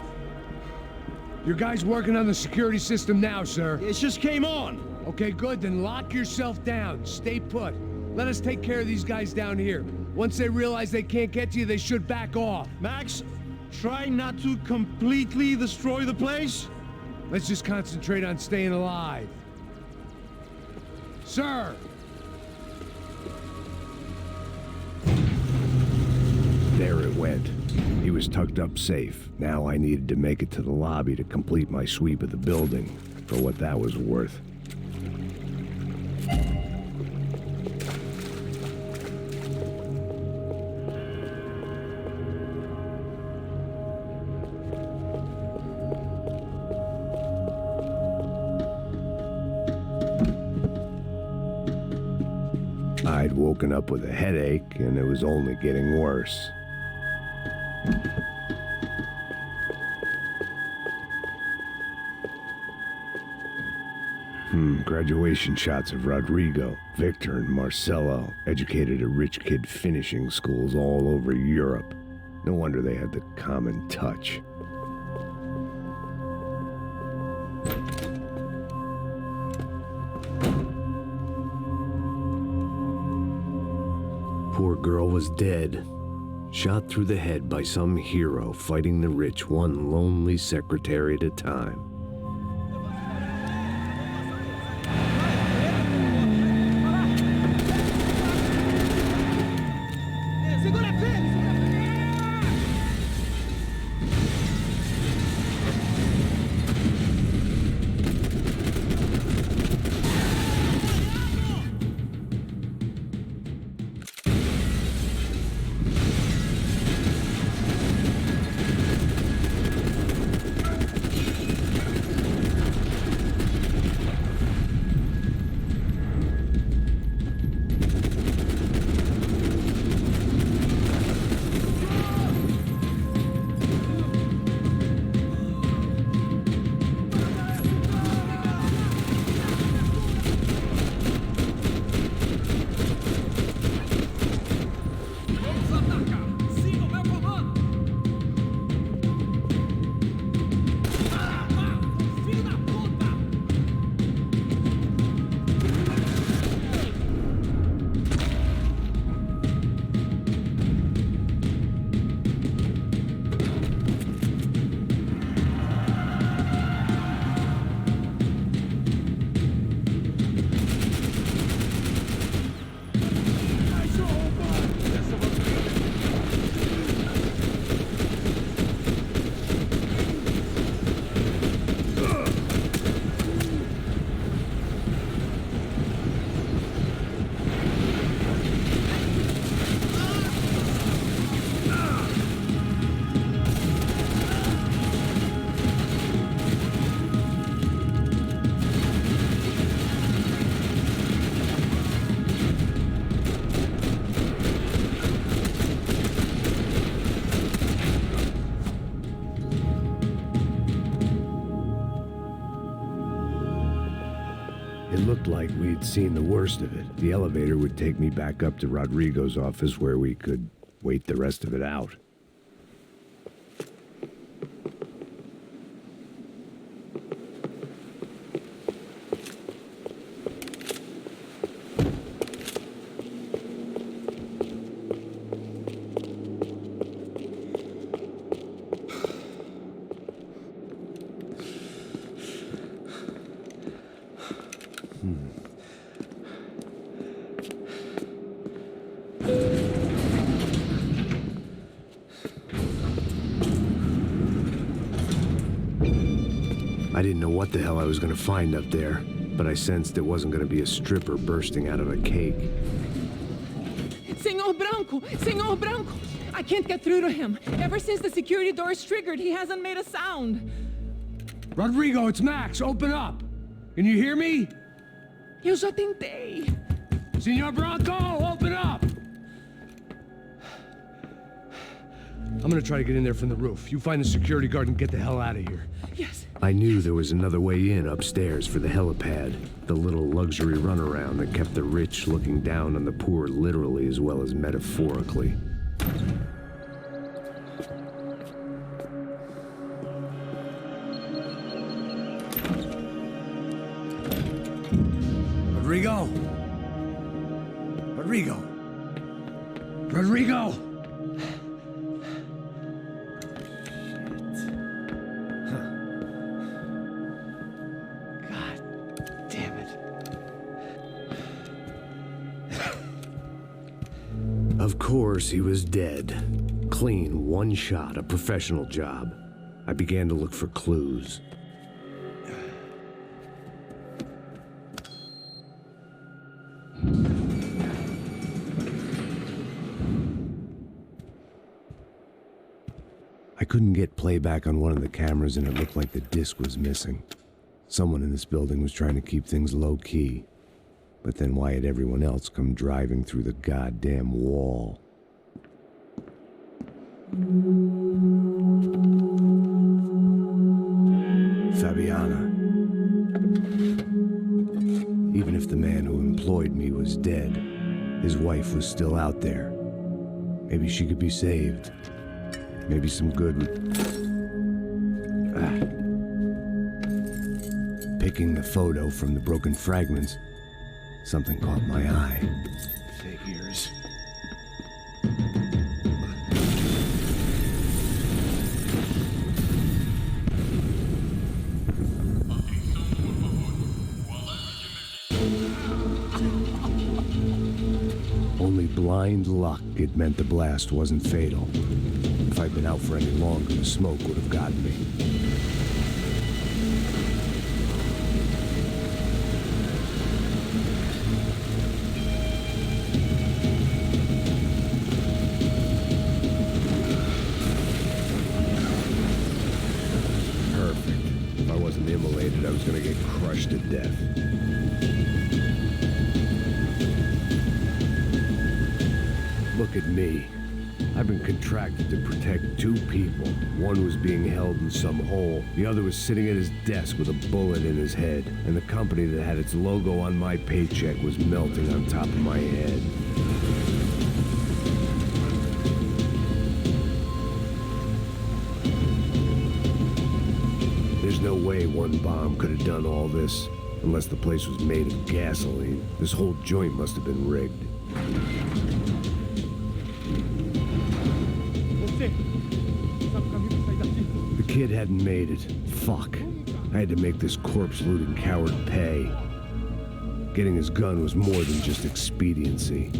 Your guy's working on the security system now, sir. It just came on. Okay, good. Then lock yourself down. Stay put. Let us take care of these guys down here. Once they realize they can't get to you, they should back off. Max, try not to completely destroy the place. Let's just concentrate on staying alive. Sir! There it went. He was tucked up safe. Now I needed to make it to the lobby to complete my sweep of the building, for what that was worth. I'd woken up with a headache, and it was only getting worse. Graduation shots of Rodrigo, Victor, and Marcelo, educated at rich kid finishing schools all over Europe. No wonder they had the common touch. Poor girl was dead. Shot through the head by some hero fighting the rich one lonely secretary at a time. It looked like we'd seen the worst of it. The elevator would take me back up to Rodrigo's office where we could wait the rest of it out. I didn't know what the hell I was gonna find up there, but I sensed it wasn't gonna be a stripper bursting out of a cake. Senor Branco! I can't get through to him. Ever since the security door is triggered, he hasn't made a sound. Rodrigo, it's Max. Open up. Can you hear me? Eu já tentei. Senor Branco, open up! I'm gonna try to get in there from the roof. You find the security guard and get the hell out of here. Yes. I knew there was another way in upstairs for the helipad, the little luxury runaround that kept the rich looking down on the poor literally as well as metaphorically. Rodrigo! Rodrigo! Rodrigo! Of course, he was dead. Clean, one shot, a professional job. I began to look for clues. I couldn't get playback on one of the cameras and it looked like the disc was missing. Someone in this building was trying to keep things low-key. But then why had everyone else come driving through the goddamn wall? Fabiana. Even if the man who employed me was dead, his wife was still out there. Maybe she could be saved. Maybe some good would... Picking the photo from the broken fragments, something caught my eye. Figures. Only blind luck it meant the blast wasn't fatal. If I'd been out for any longer, the smoke would have gotten me. I was gonna get crushed to death. Look at me. I've been contracted to protect two people. One was being held in some hole. The other was sitting at his desk with a bullet in his head. And the company that had its logo on my paycheck was melting on top of my head. There's no way one bomb could have done all this, unless the place was made of gasoline. This whole joint must have been rigged. The kid hadn't made it. Fuck. I had to make this corpse-looting coward pay. Getting his gun was more than just expediency.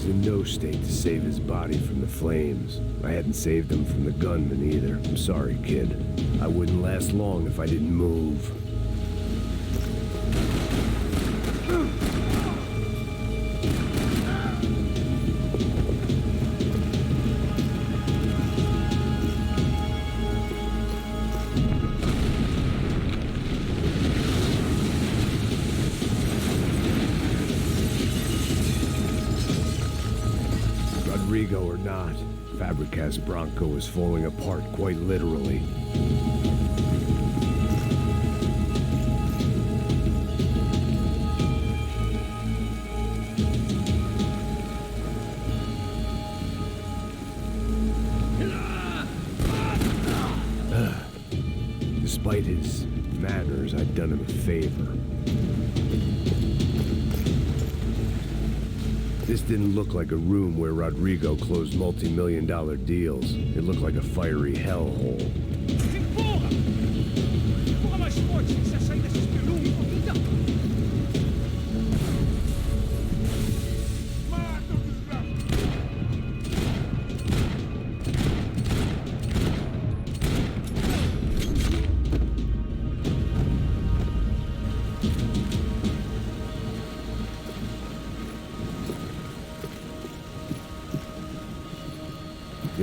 In no state to save his body from the flames. I hadn't saved him from the gunman either. I'm sorry, kid. I wouldn't last long if I didn't move. Rodrigo or not, Fabricas Bronco is falling apart quite literally. Despite his manners, I'd done him a favor. This didn't look like a room where Rodrigo closed multi-million-dollar deals. It looked like a fiery hellhole.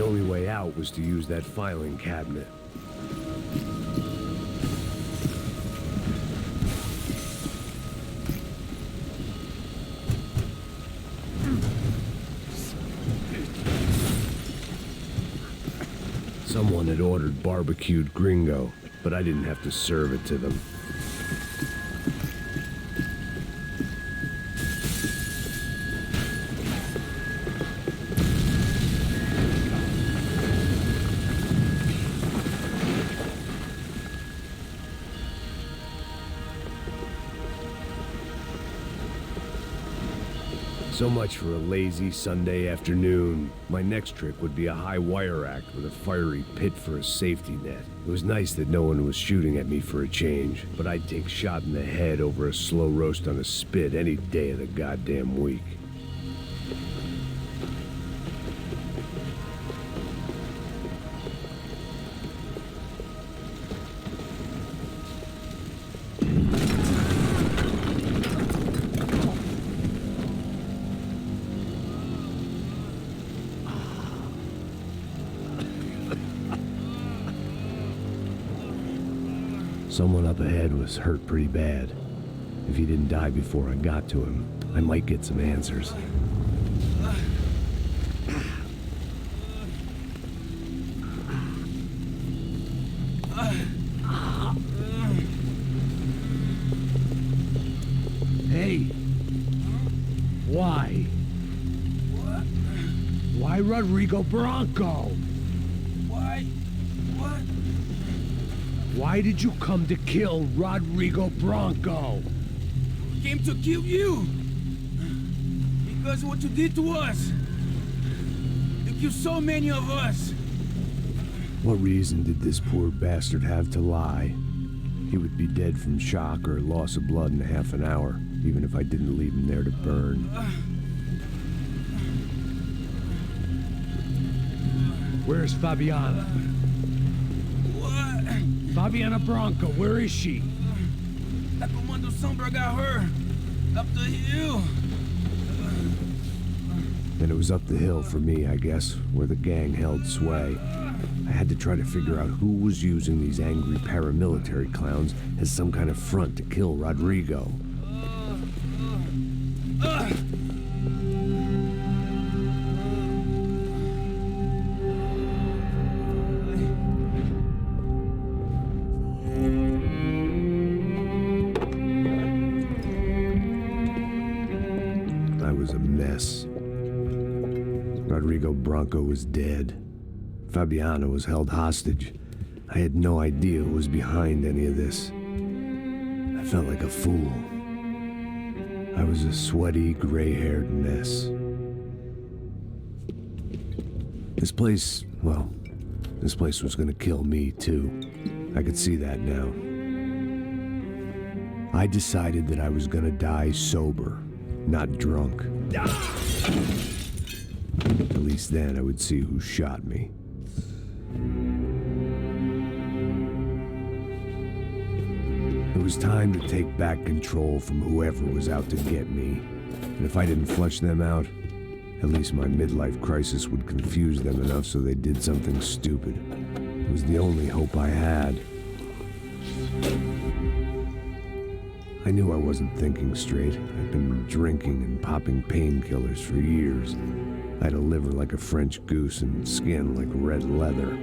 only way out was to use that filing cabinet. Someone had ordered barbecued gringo, but I didn't have to serve it to them. So much for a lazy Sunday afternoon. My next trick would be a high wire act with a fiery pit for a safety net. It was nice that no one was shooting at me for a change, but I'd take shot in the head over a slow roast on a spit any day of the goddamn week. Someone up ahead was hurt pretty bad. If he didn't die before I got to him, I might get some answers. Hey! Why? Why Rodrigo Bronco? Why? What? Why did you come to kill Rodrigo Bronco? We came to kill you. Because of what you did to us. You killed so many of us. What reason did this poor bastard have to lie? He would be dead from shock or loss of blood in half an hour, even if I didn't leave him there to burn. Where's Fabiana? Fabiana Bronco, where is she? That Commando Sombra got her. Up the hill. Then it was up the hill for me, I guess, where the gang held sway. I had to try to figure out who was using these angry paramilitary clowns as some kind of front to kill Rodrigo. I was a mess. Rodrigo Bronco was dead. Fabiana was held hostage. I had no idea who was behind any of this. I felt like a fool. I was a sweaty, gray-haired mess. This place was gonna kill me, too. I could see that now. I decided that I was gonna die sober, not drunk. At least then I would see who shot me. It was time to take back control from whoever was out to get me. And if I didn't flush them out, at least my midlife crisis would confuse them enough so they did something stupid. It was the only hope I had. I knew I wasn't thinking straight. I'd been drinking and popping painkillers for years. I had a liver like a French goose and skin like red leather.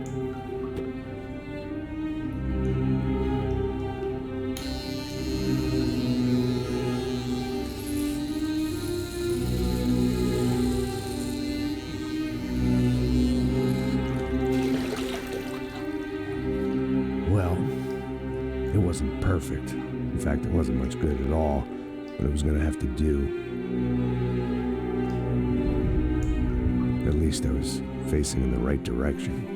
Well, it wasn't perfect. In fact, it wasn't much good at all, but it was gonna have to do. At least I was facing in the right direction.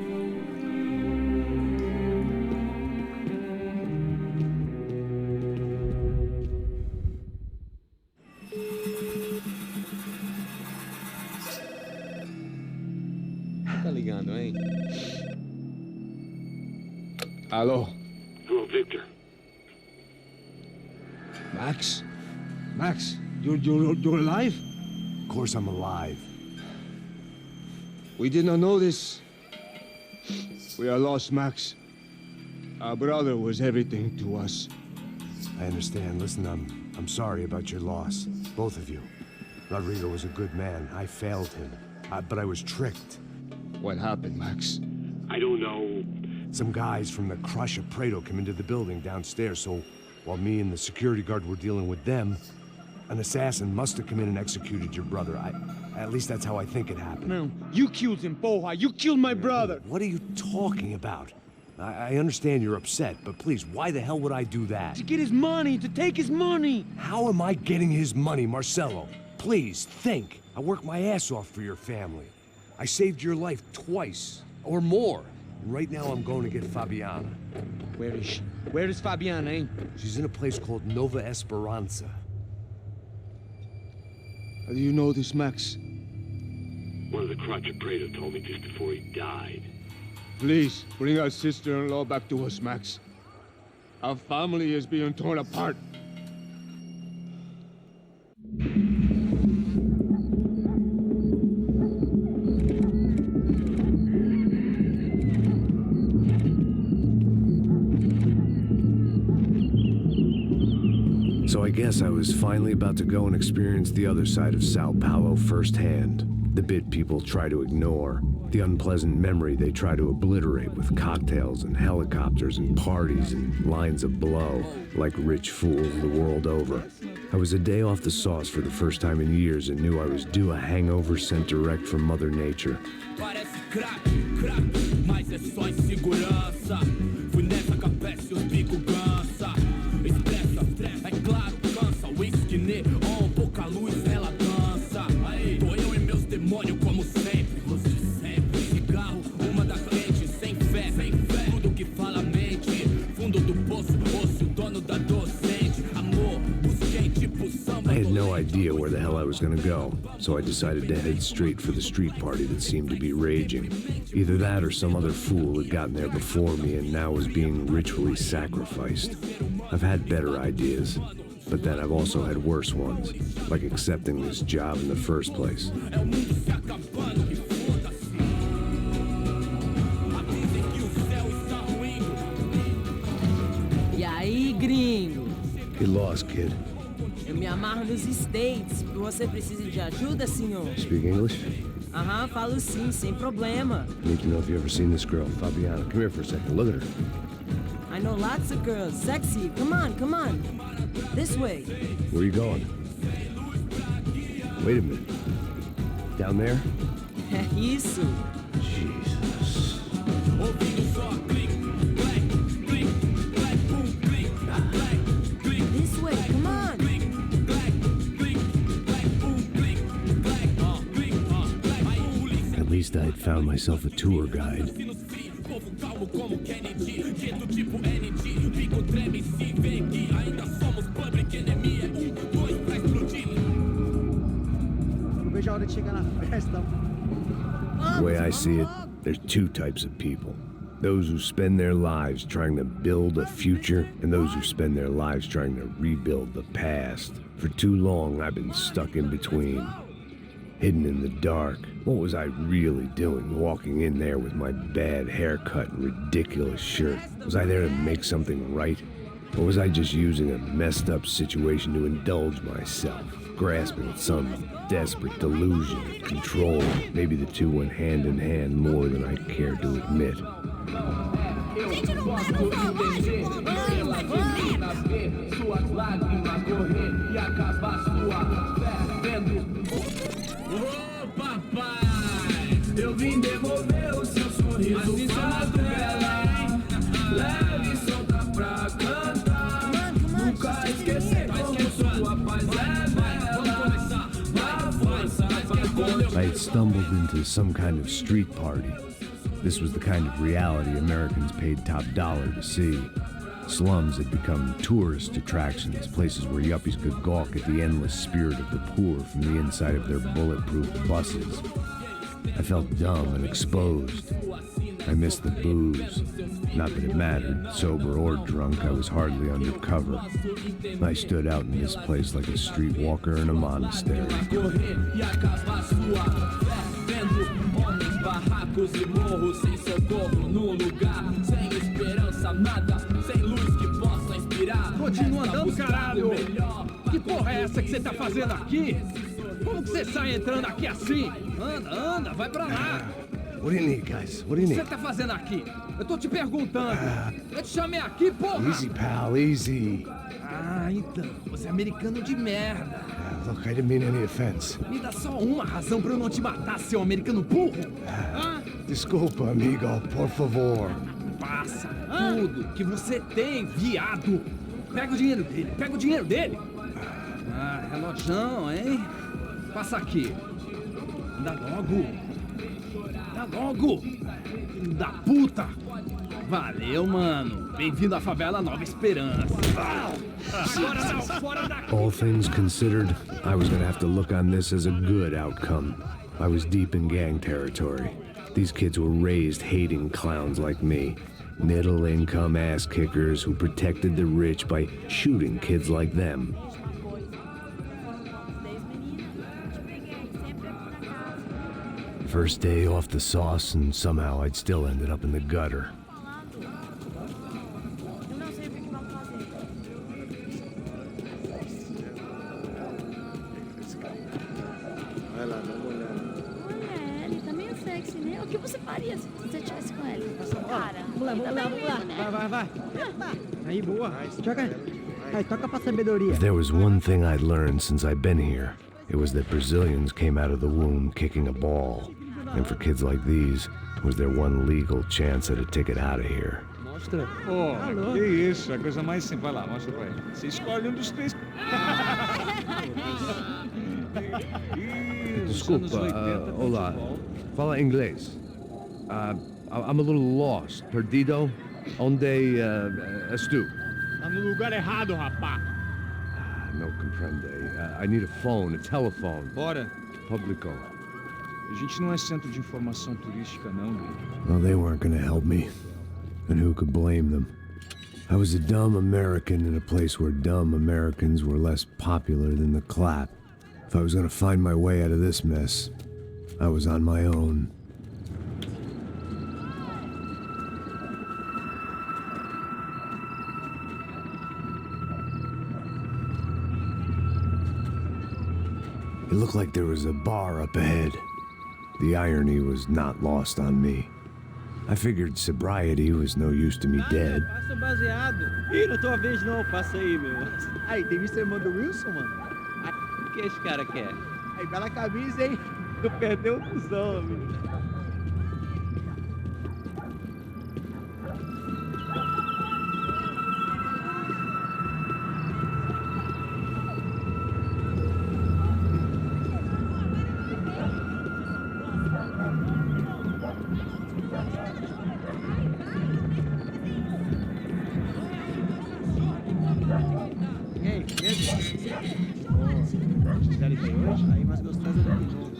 Tá ligando, hein? Alô? Oh, Victor. Max? Max, you're alive? Of course I'm alive. We did not know this. We are lost, Max. Our brother was everything to us. I understand. Listen, I'm sorry about your loss. Both of you. Rodrigo was a good man. I failed him. But I was tricked. What happened, Max? I don't know. Some guys from the Crush of Prado came into the building downstairs, so while me and the security guard were dealing with them, an assassin must have come in and executed your brother. At least that's how I think it happened. No, you killed him, Poha. You killed my brother. What are you talking about? I understand you're upset, but please, why the hell would I do that? To get his money, to take his money. How am I getting his money, Marcelo? Please, think. I worked my ass off for your family. I saved your life twice, or more. And right now I'm going to get Fabiana. Where is she? Where is Fabiana, eh? She's in a place called Nova Esperanza. How do you know this, Max? One of the Crotch of Prado told me just before he died. Please, bring our sister-in-law back to us, Max. Our family is being torn apart. So I guess I was finally about to go and experience the other side of Sao Paulo firsthand. The bit people try to ignore. The unpleasant memory they try to obliterate with cocktails and helicopters and parties and lines of blow, like rich fools the world over. I was a day off the sauce for the first time in years and knew I was due a hangover sent direct from Mother Nature. I had no idea where the hell I was gonna go, so I decided to head straight for the street party that seemed to be raging. Either that or some other fool had gotten there before me and now was being ritually sacrificed. I've had better ideas, but then I've also had worse ones, like accepting this job in the first place. E aí, gringo? Get lost, kid. Eu me amarro nos States. Você precisa de ajuda, senhor? Speak English? Aham, falo sim, sem problema. Need to know if you've ever seen this girl, Fabiana. Come here for a second. Look at her. I know lots of girls. Sexy. Come on, come on. This way. Where are you going? Wait a minute. Down there? É isso. Jesus. This way, come on. At least I had found myself a tour guide. The way I see it, there's two types of people. Those who spend their lives trying to build a future, and those who spend their lives trying to rebuild the past. For too long, I've been stuck in between. Hidden in the dark. What was I really doing, walking in there with my bad haircut and ridiculous shirt? Was I there to make something right? Or was I just using a messed up situation to indulge myself, grasping at some desperate delusion of control? Maybe the two went hand in hand more than I cared to admit. Eu vim devolver o seu sorriso pra tela. Leve e solta pra cantar. Nunca esquecer como sua paz é bela. Na força I had stumbled into some kind of street party. This was the kind of reality Americans paid top dollar to see. Slums had become tourist attractions, places where yuppies could gawk at the endless spirit of the poor from the inside of their bulletproof buses. I felt dumb and exposed. I missed the booze. Not that it mattered, sober or drunk, I was hardly under cover. I stood out in this place like a streetwalker in a monastery. Continua andando, caralho! Que porra é essa que você tá fazendo aqui? Como que você sai entrando aqui assim? Anda, vai pra lá! What do you need, guys? What do you O que need? você tá fazendo aqui? Eu tô te perguntando. Eu te chamei aqui, porra! Easy, pal, easy. Ah, então. Você é americano de merda. Look, I didn't mean any offense. Me dá só uma razão pra eu não te matar, seu americano burro. Desculpa, amigo, por favor. Passa tudo que você tem, viado. Pega o dinheiro dele. Ah, relojão, hein? Passa aqui. Anda logo. Filho da puta. Valeu, mano. Bem-vindo à favela Nova Esperança. Agora não, fora daqui. All things considered, I was gonna have to look on this as a good outcome. I was deep in gang territory. These kids were raised hating clowns like me. Middle-income ass-kickers who protected the rich by shooting kids like them. First day off the sauce, and somehow I'd still ended up in the gutter. Ele tá meio sexy, né? O que você faria se você estivesse com ele? Cara, Vamos lá. Vai. Aí, boa. Joga. Aí, toca pra sabedoria. If there was one thing I'd learned since I'd been here, it was that Brazilians came out of the womb kicking a ball. And for kids like these, was their one legal chance at a ticket out of here. Mostra. Pô, que isso, a coisa mais simples. Vai lá, mostra pra ele. Você escolhe um dos três. Desculpa, olá. Fala inglês. I'm a little lost. Perdido? Onde estou? Tá no lugar errado, rapá. Não compreende. I need a phone, a telephone. Bora. Publico. A gente não é centro de informação turística, não, Gui. Well, they weren't gonna help me. And who could blame them? I was a dumb American in a place where dumb Americans were less popular than the clap. If I was gonna find my way out of this mess, I was on my own. It looked like there was a bar up ahead. The irony was not lost on me. I figured sobriety was no use to me dead. Passa o baseado. Ih, não tô a vez não, passa aí, meu. Aí, tem visto a irmã do Wilson, mano? O que esse cara quer? Aí, bela camisa, hein? Tu perdeu o cuzão, menino. Aí mais gostosa do que novo.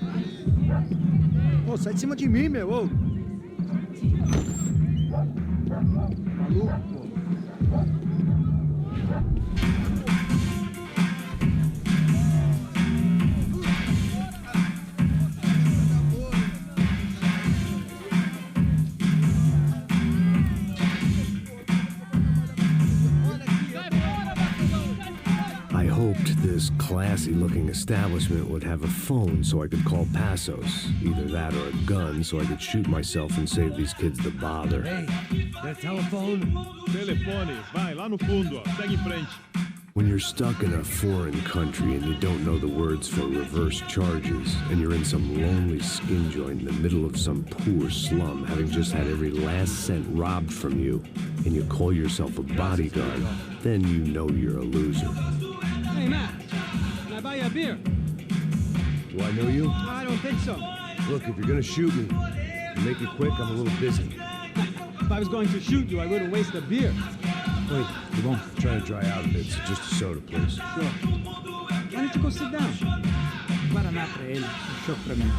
Ô, sai de cima de mim, meu, ô. Maluco, pô. I hoped this classy-looking establishment would have a phone so I could call Passos. Either that or a gun so I could shoot myself and save these kids the bother. Hey, that telephone? Telefone, vai lá no fundo, ó. Segue em frente. When you're stuck in a foreign country and you don't know the words for reverse charges, and you're in some lonely skin joint in the middle of some poor slum, having just had every last cent robbed from you, and you call yourself a bodyguard, then you know you're a loser. Hey, Matt. Can I buy you a beer? Do I know you? I don't think so. Look, if you're gonna shoot me, make it quick, I'm a little busy. If I was going to shoot you, I wouldn't waste a beer. Wait, come on. I'm trying to dry out a bit, so just a soda, please. Sure. Why don't you go sit down? Guaraná pra ele, um choque pra mim.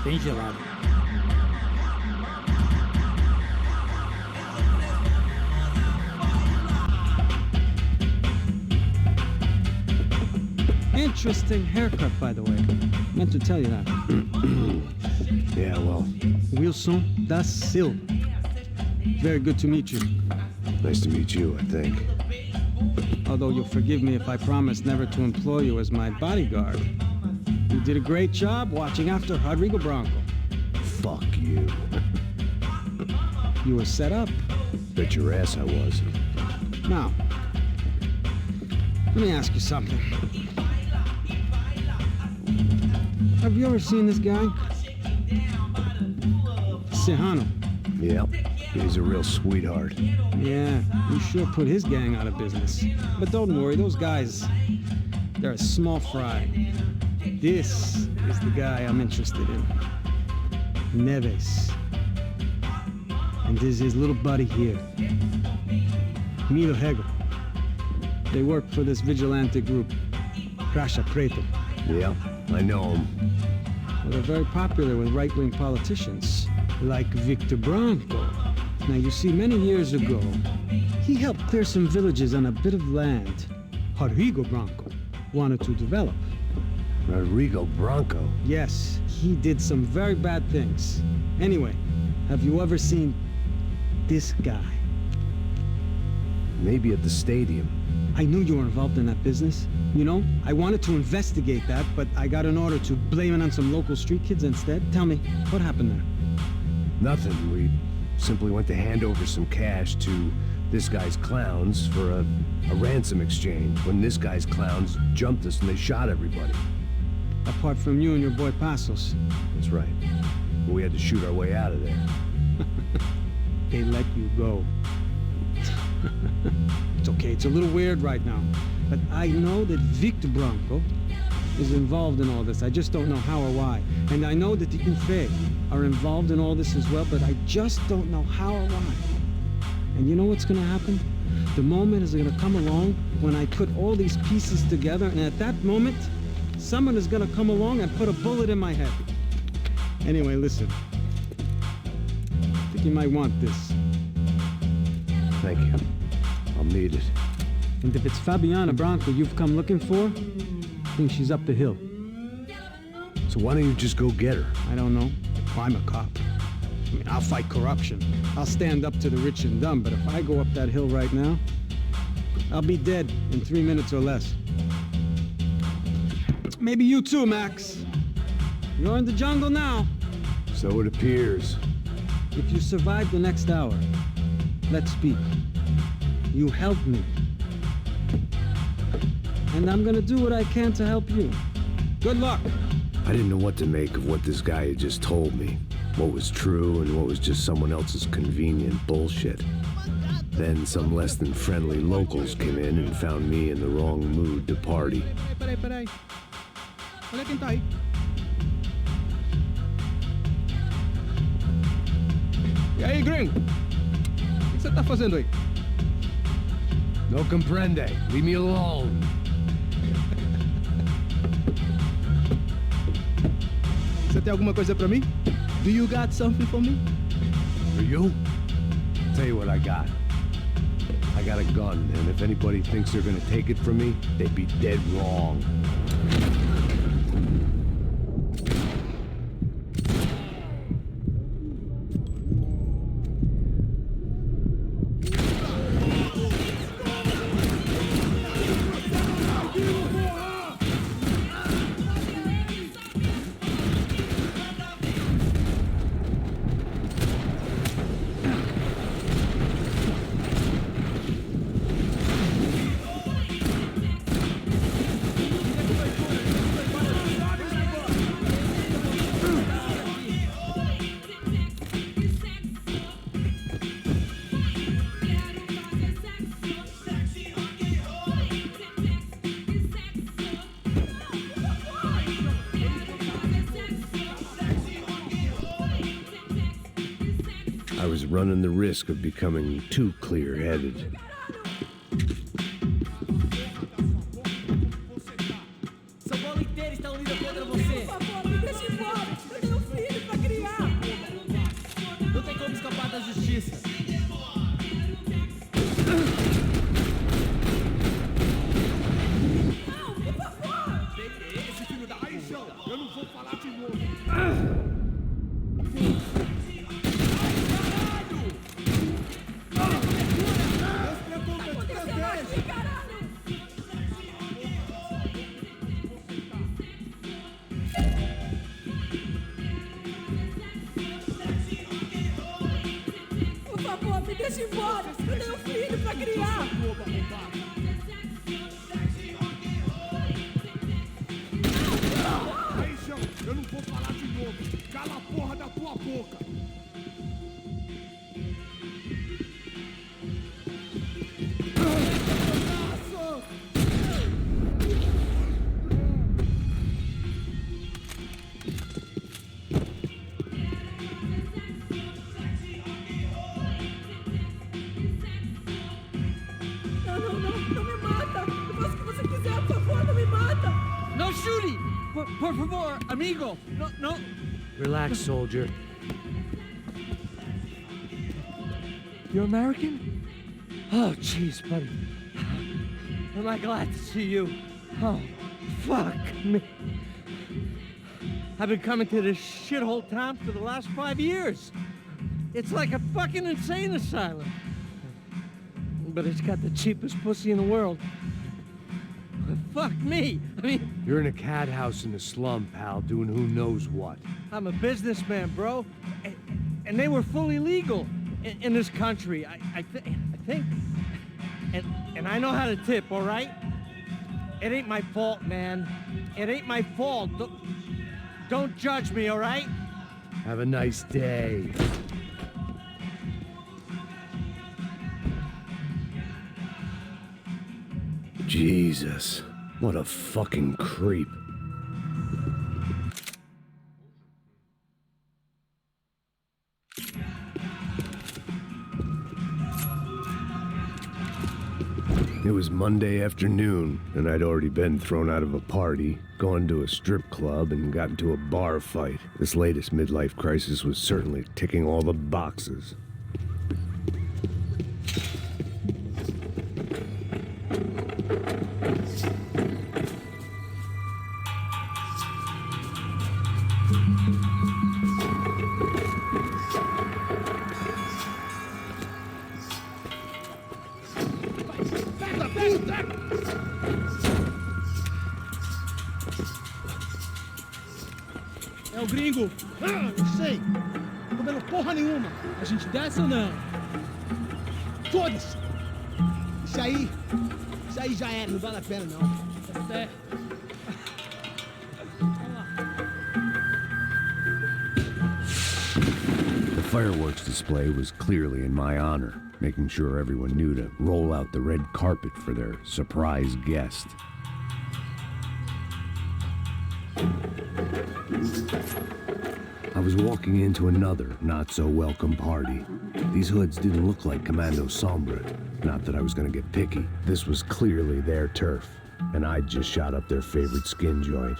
Bem gelado. Interesting haircut, by the way. Meant to tell you that. Yeah, well, Wilson da Silva. Very good to meet you. nice to meet you, I think. Although you'll forgive me if I promise never to employ you as my bodyguard. You did a great job watching after Rodrigo Branco. Fuck you. You were set up. Bet your ass I was. Now, let me ask you something. Have you ever seen this guy? Serrano. Yep, he's a real sweetheart. Yeah, you sure put his gang out of business. But don't worry, those guys, they're a small fry. This is the guy I'm interested in. Neves. And this is his little buddy here. Milo Hegel. They work for this vigilante group, Crasha Preto. Yeah, I know him. Well, they're very popular with right-wing politicians, like Victor Branco. Now, you see, many years ago, he helped clear some villages on a bit of land Rodrigo Branco wanted to develop. Rodrigo Branco? Yes, he did some very bad things. Anyway, have you ever seen this guy? Maybe at the stadium. I knew you were involved in that business. You know, I wanted to investigate that, but I got an order to blame it on some local street kids instead. Tell me, what happened there? Nothing. We simply went to hand over some cash to this guy's clowns for a ransom exchange when this guy's clowns jumped us and they shot everybody. Apart from you and your boy Passos. That's right. We had to shoot our way out of there. They let you go. It's okay, it's a little weird right now. But I know that Victor Branco is involved in all this. I just don't know how or why. And I know that the UFE are involved in all this as well, but I just don't know how or why. And you know what's gonna happen? The moment is gonna come along when I put all these pieces together, and at that moment, someone is gonna come along and put a bullet in my head. Anyway, listen. I think you might want this. Thank you. I'll need it. And if it's Fabiana Branco you've come looking for, I think she's up the hill. So why don't you just go get her? I don't know. I'm a cop. I mean, I'll fight corruption. I'll stand up to the rich and dumb, but if I go up that hill right now, I'll be dead in 3 minutes or less. Maybe you too, Max. You're in the jungle now. So it appears. If you survive the next hour, let's speak. You helped me. And I'm gonna do what I can to help you. Good luck. I didn't know what to make of what this guy had just told me. What was true and what was just someone else's convenient bullshit. Then some less than friendly locals came in and found me in the wrong mood to party. Peraí. Olha quem tá aí. E aí, gringo? O que você tá fazendo aí? No comprende. Leave me alone. Você tem alguma coisa pra mim? Do you got something for me? For you? Tell you what I got. I got a gun, and if anybody thinks they're gonna take it from me, they'd be dead wrong. I was running the risk of becoming too clear-headed. São Paulo inteiro está unido contra você. Por favor, me deixe embora. Eu tenho um filho pra criar. Não tem como escapar da justiça. Não, por favor. deixa embora! Eu tenho um filho pra criar! Aí, João, eu não vou falar de novo. Cala a porra da tua boca. Não me mata! Eu faço o que você quiser, por favor, não me mata! No shooting! Por favor, amigo! No. Relax, soldier. You're American? Oh, jeez, buddy. Am I glad to see you? Oh, fuck me. I've been coming to this shithole town for the last 5 years. It's like a fucking insane asylum. But it's got the cheapest pussy in the world. Fuck me. I mean, You're in a cat house in the slum, pal, doing who knows what. I'm a businessman, bro. And they were fully legal in this country. I think. And I know how to tip, all right? It ain't my fault, man. It ain't my fault. Don't judge me, all right? Have a nice day. Jesus, what a fucking creep. It was Monday afternoon, and I'd already been thrown out of a party, gone to a strip club, and got into a bar fight. This latest midlife crisis was certainly ticking all the boxes. É o gringo. Ah, eu sei. Não tô vendo porra nenhuma. A gente desce ou não? Foda-se. Isso aí já era. Não vale a pena, não. É. The fireworks display was clearly in my honor, making sure everyone knew to roll out the red carpet for their surprise guest. I was walking into another not-so-welcome party. These hoods didn't look like Commando Sombra. Not that I was gonna get picky. This was clearly their turf, and I'd just shot up their favorite skin joint.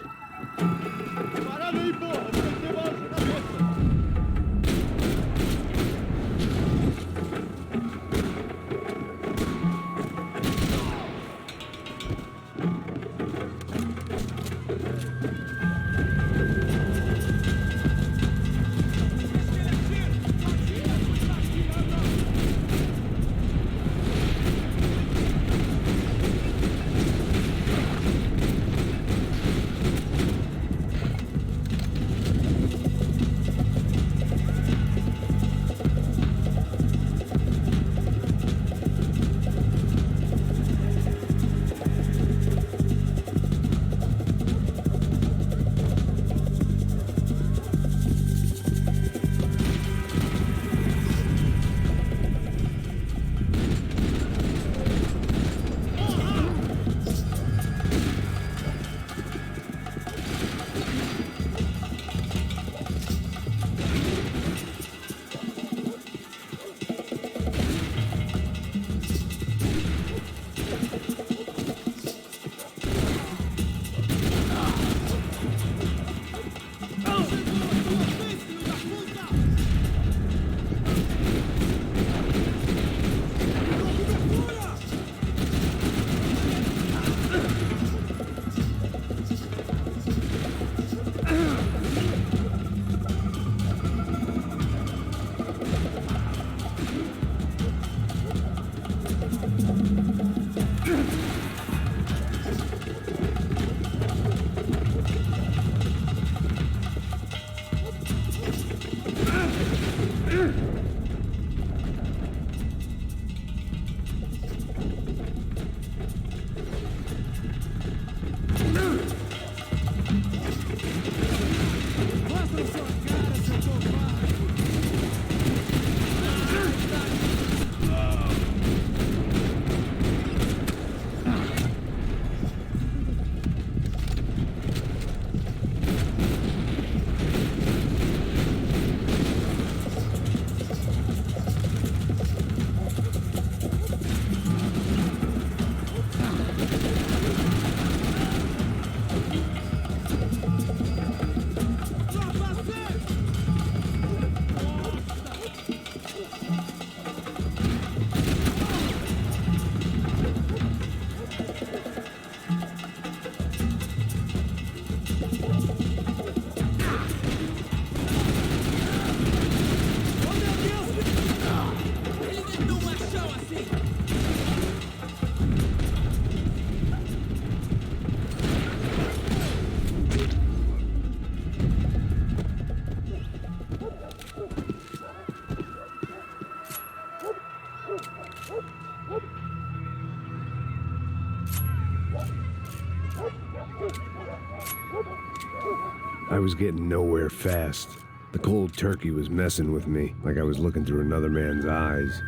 I was getting nowhere fast. The cold turkey was messing with me, like I was looking through another man's eyes.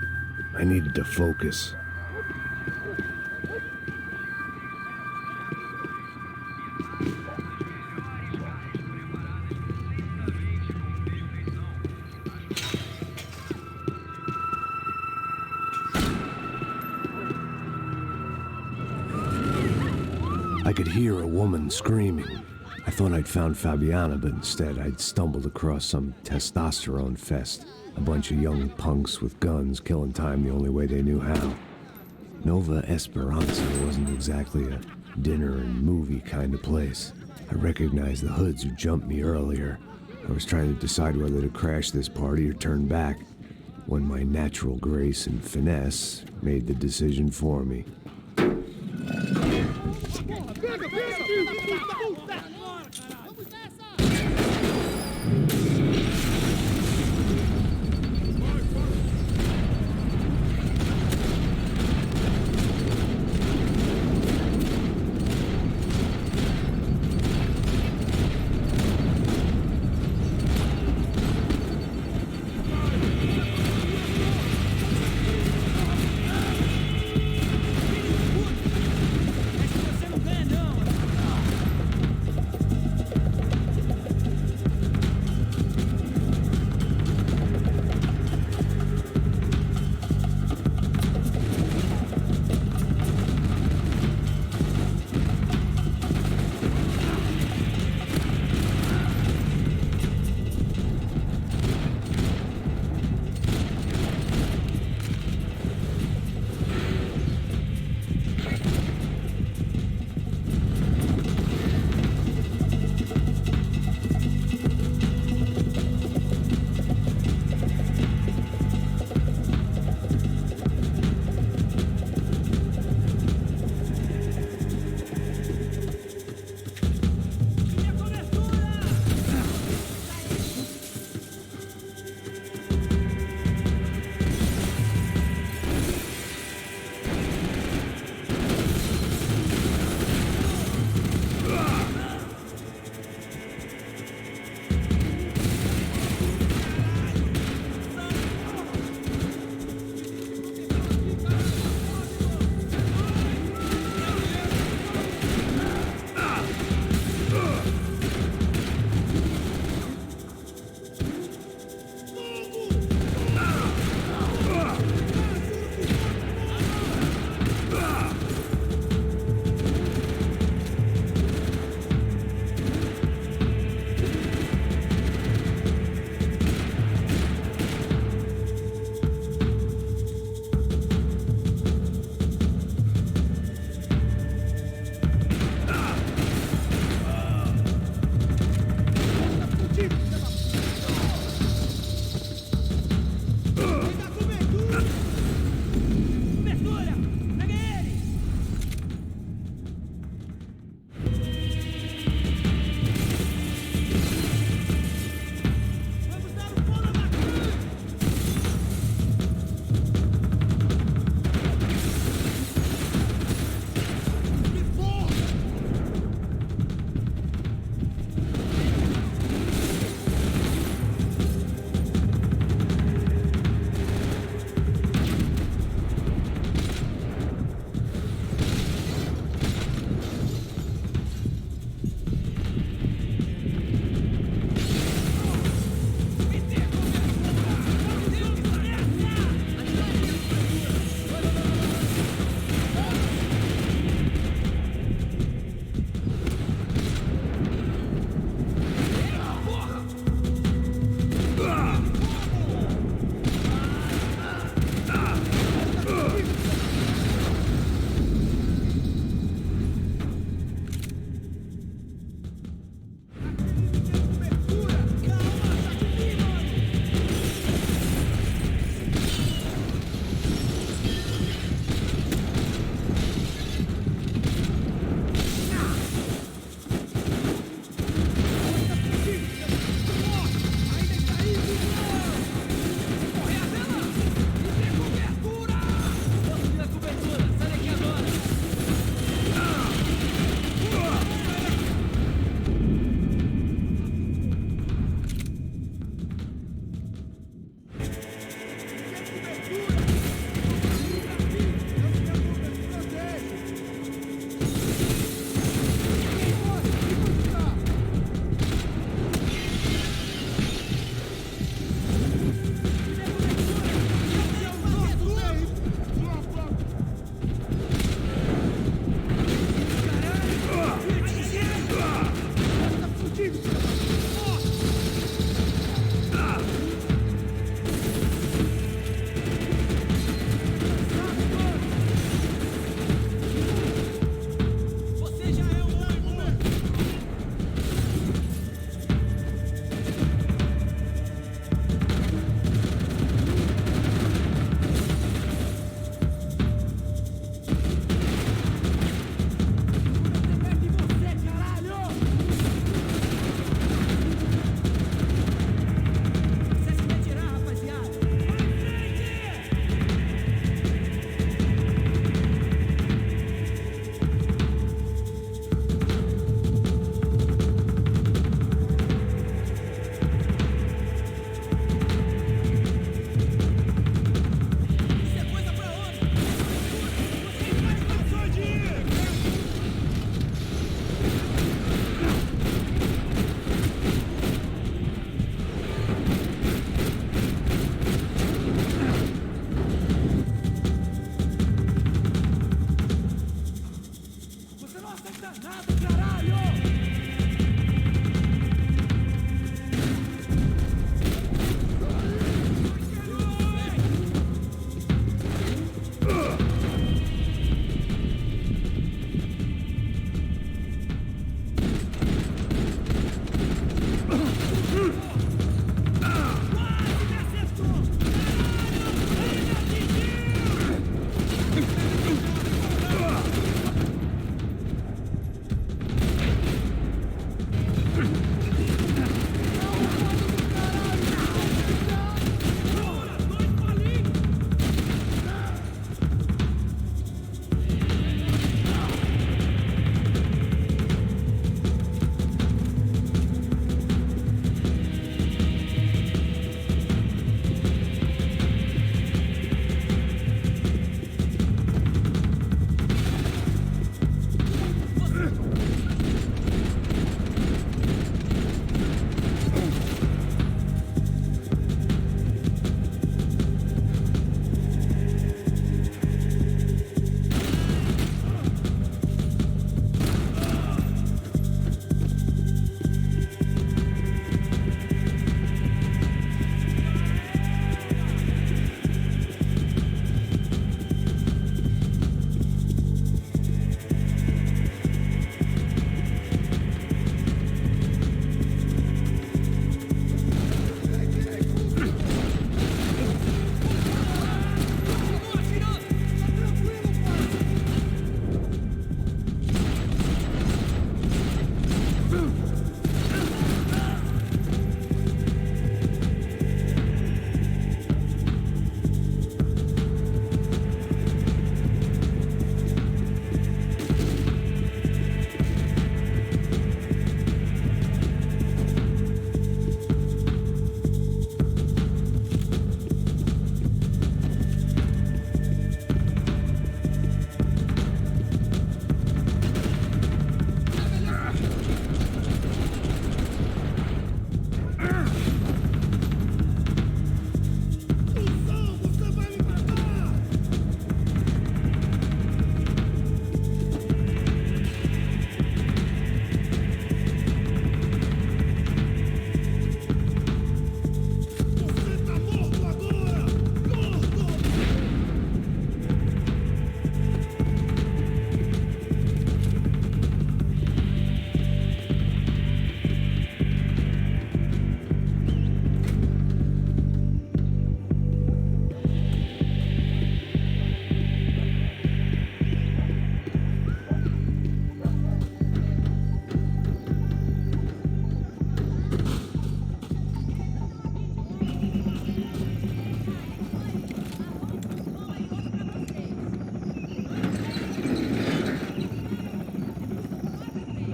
I needed to focus. I could hear a woman screaming. I thought I'd found Fabiana, but instead I'd stumbled across some testosterone fest. A bunch of young punks with guns killing time the only way they knew how. Nova Esperanza wasn't exactly a dinner and movie kind of place. I recognized the hoods who jumped me earlier. I was trying to decide whether to crash this party or turn back, when my natural grace and finesse made the decision for me.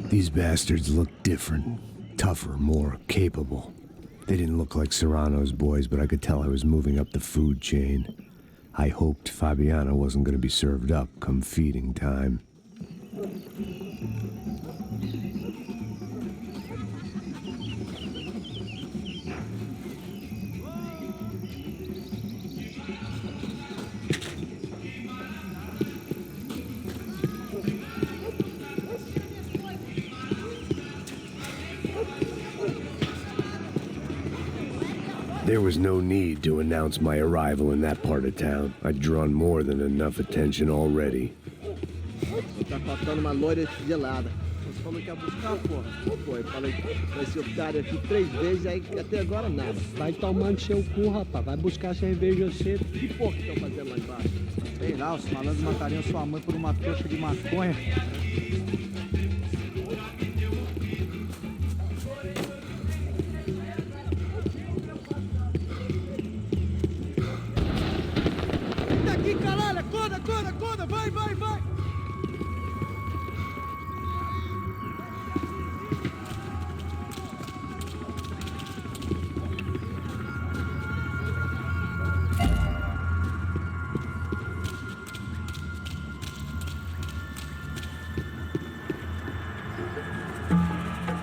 These bastards looked different, tougher, more capable. They didn't look like Serrano's boys, but I could tell I was moving up the food chain. I hoped Fabiana wasn't going to be served up come feeding time. There was no need to announce my arrival in that part of town. I'd drawn more than enough attention already. Tá faltando uma loira gelada. Você falou que ia buscar, porra. Não foi. Falei com esse otário aqui 3 vezes, aí até agora nada. Vai tomando seu cu, rapaz. Vai buscar cerveja cedo. Que porra que estão fazendo lá embaixo? Sei lá, os malandros matariam sua mãe por uma trouxa de maconha. Daqui, caralho! Acorda, acorda, acorda! Vai, vai, vai!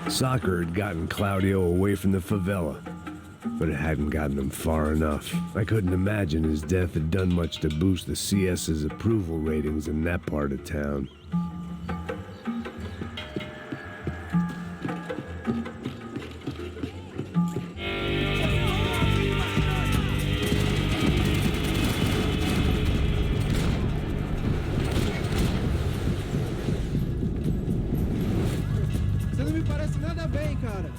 Soccer had gotten Claudio away from the favela, but it hadn't gotten him far enough. I couldn't imagine his death had done much to boost the CS's approval ratings in that part of town. parece nada bem, cara.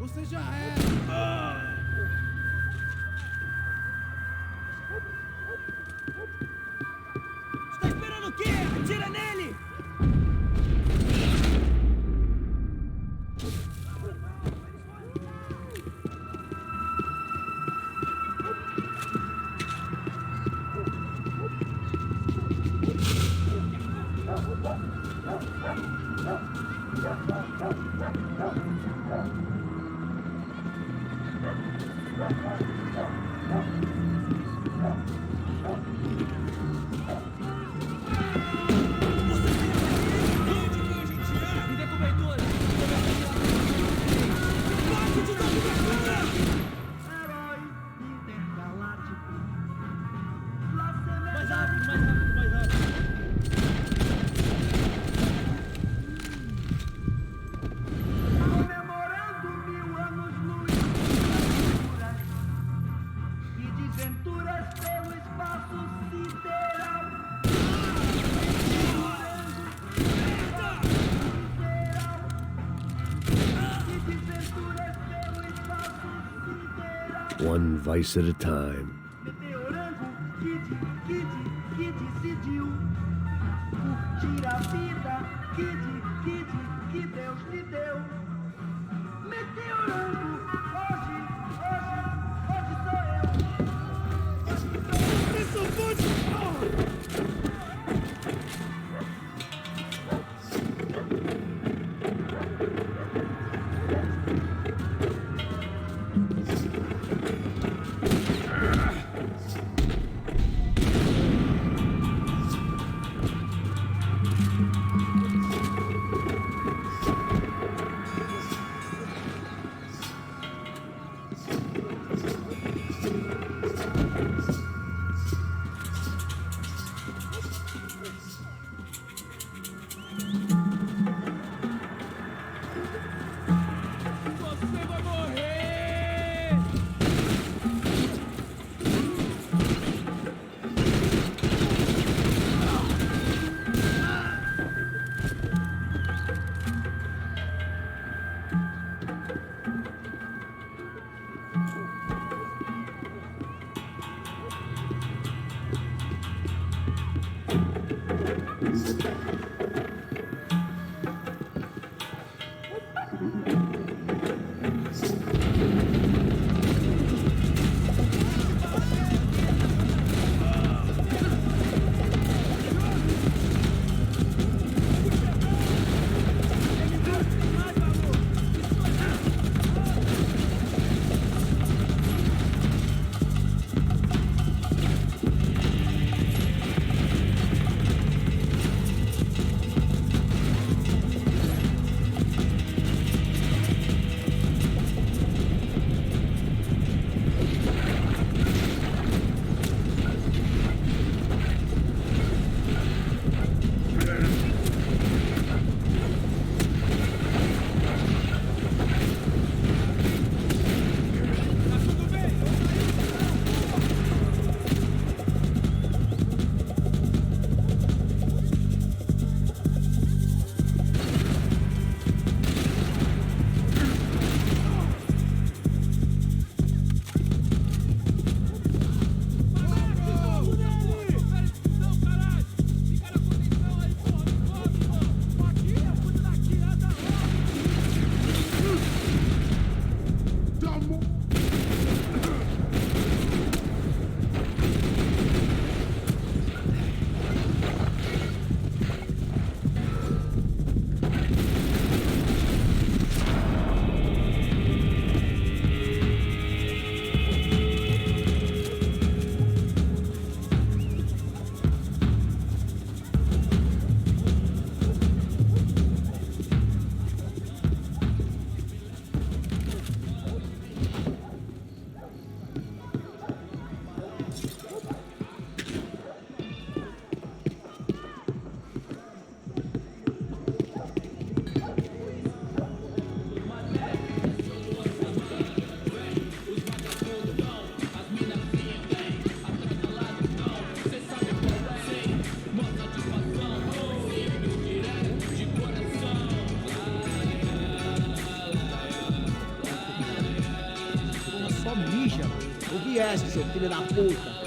Você já é. Está esperando o quê? Atira nele! One vice at a time. Meteorango que decidiu curtir a vida, que Deus lhe deu. Meteorango, hoje sou eu. Isso pode... festa, seu filho da puta.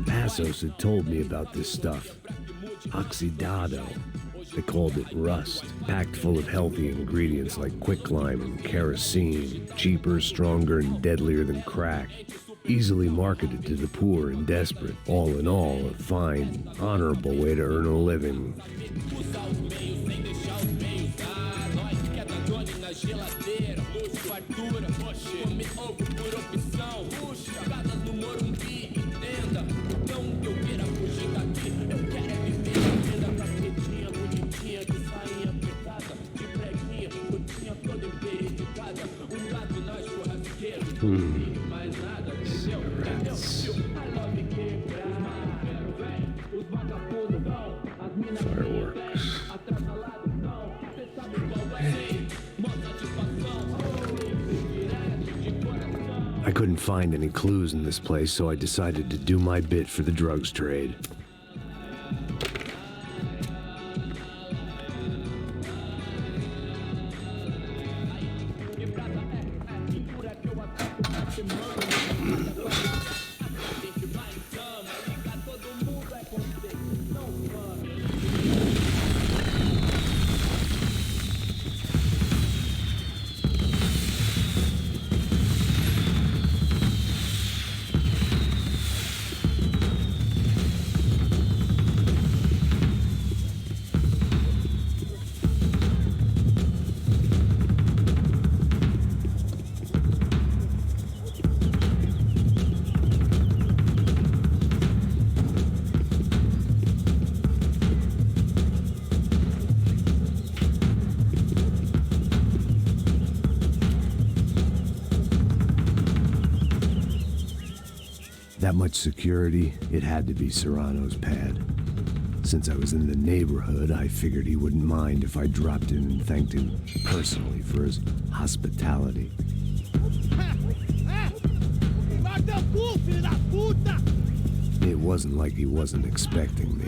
Passos had told me about this stuff. Oxidado. They called it rust, packed full of healthy ingredients like quicklime and kerosene, cheaper, stronger, and deadlier than crack. Easily marketed to the poor and desperate. All in all, a fine, honorable way to earn a living. Fireworks. I couldn't find any clues in this place, so I decided to do my bit for the drugs trade. That much security, it had to be Serrano's pad. Since I was in the neighborhood, I figured he wouldn't mind if I dropped in and thanked him personally for his hospitality. It wasn't like he wasn't expecting me.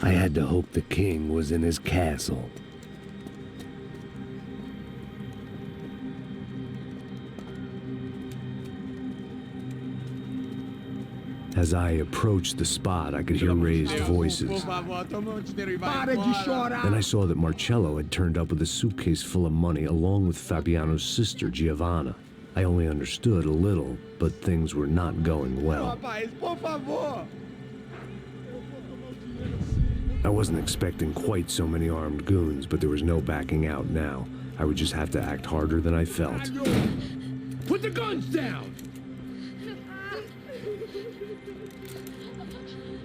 I had to hope the king was in his castle. As I approached the spot, I could hear raised voices. Then I saw that Marcello had turned up with a suitcase full of money along with Fabiano's sister, Giovanna. I only understood a little, but things were not going well. I wasn't expecting quite so many armed goons, but there was no backing out now. I would just have to act harder than I felt. Put the guns down!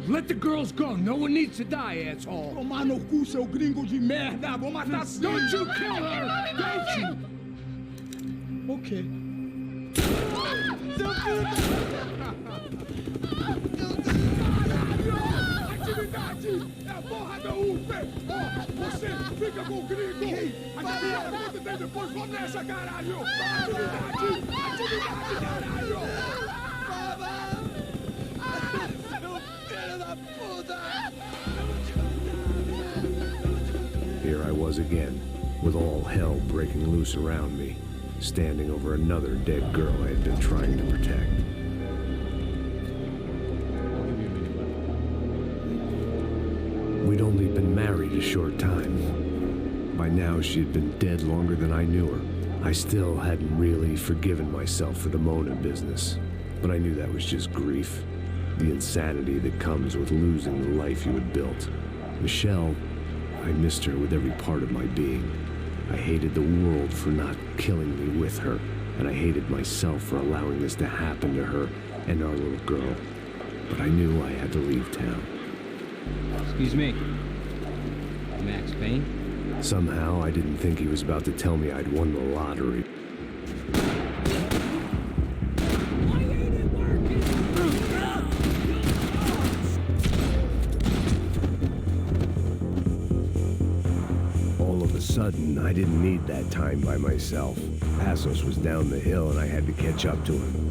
Let the girls go. No one needs to die, asshole. Tomar no cu, seu gringo de merda. Vou matar sim. Don't you kill her! Don't you? Okay. Atividade é a porra da UP. Ó, você fica com o gringo. Adivinha quanto tem depois? Vamos nessa, caralho. Atividade, caralho. Here I was again, with all hell breaking loose around me, standing over another dead girl I had been trying to protect. We'd only been married a short time. By now, she had been dead longer than I knew her. I still hadn't really forgiven myself for the Mona business, but I knew that was just grief. The insanity that comes with losing the life you had built. Michelle, I missed her with every part of my being. I hated the world for not killing me with her, and I hated myself for allowing this to happen to her and our little girl. But I knew I had to leave town. Excuse me. Max Payne? Somehow, I didn't think he was about to tell me I'd won the lottery. Sudden, I didn't need that time by myself. Passos was down the hill and I had to catch up to him.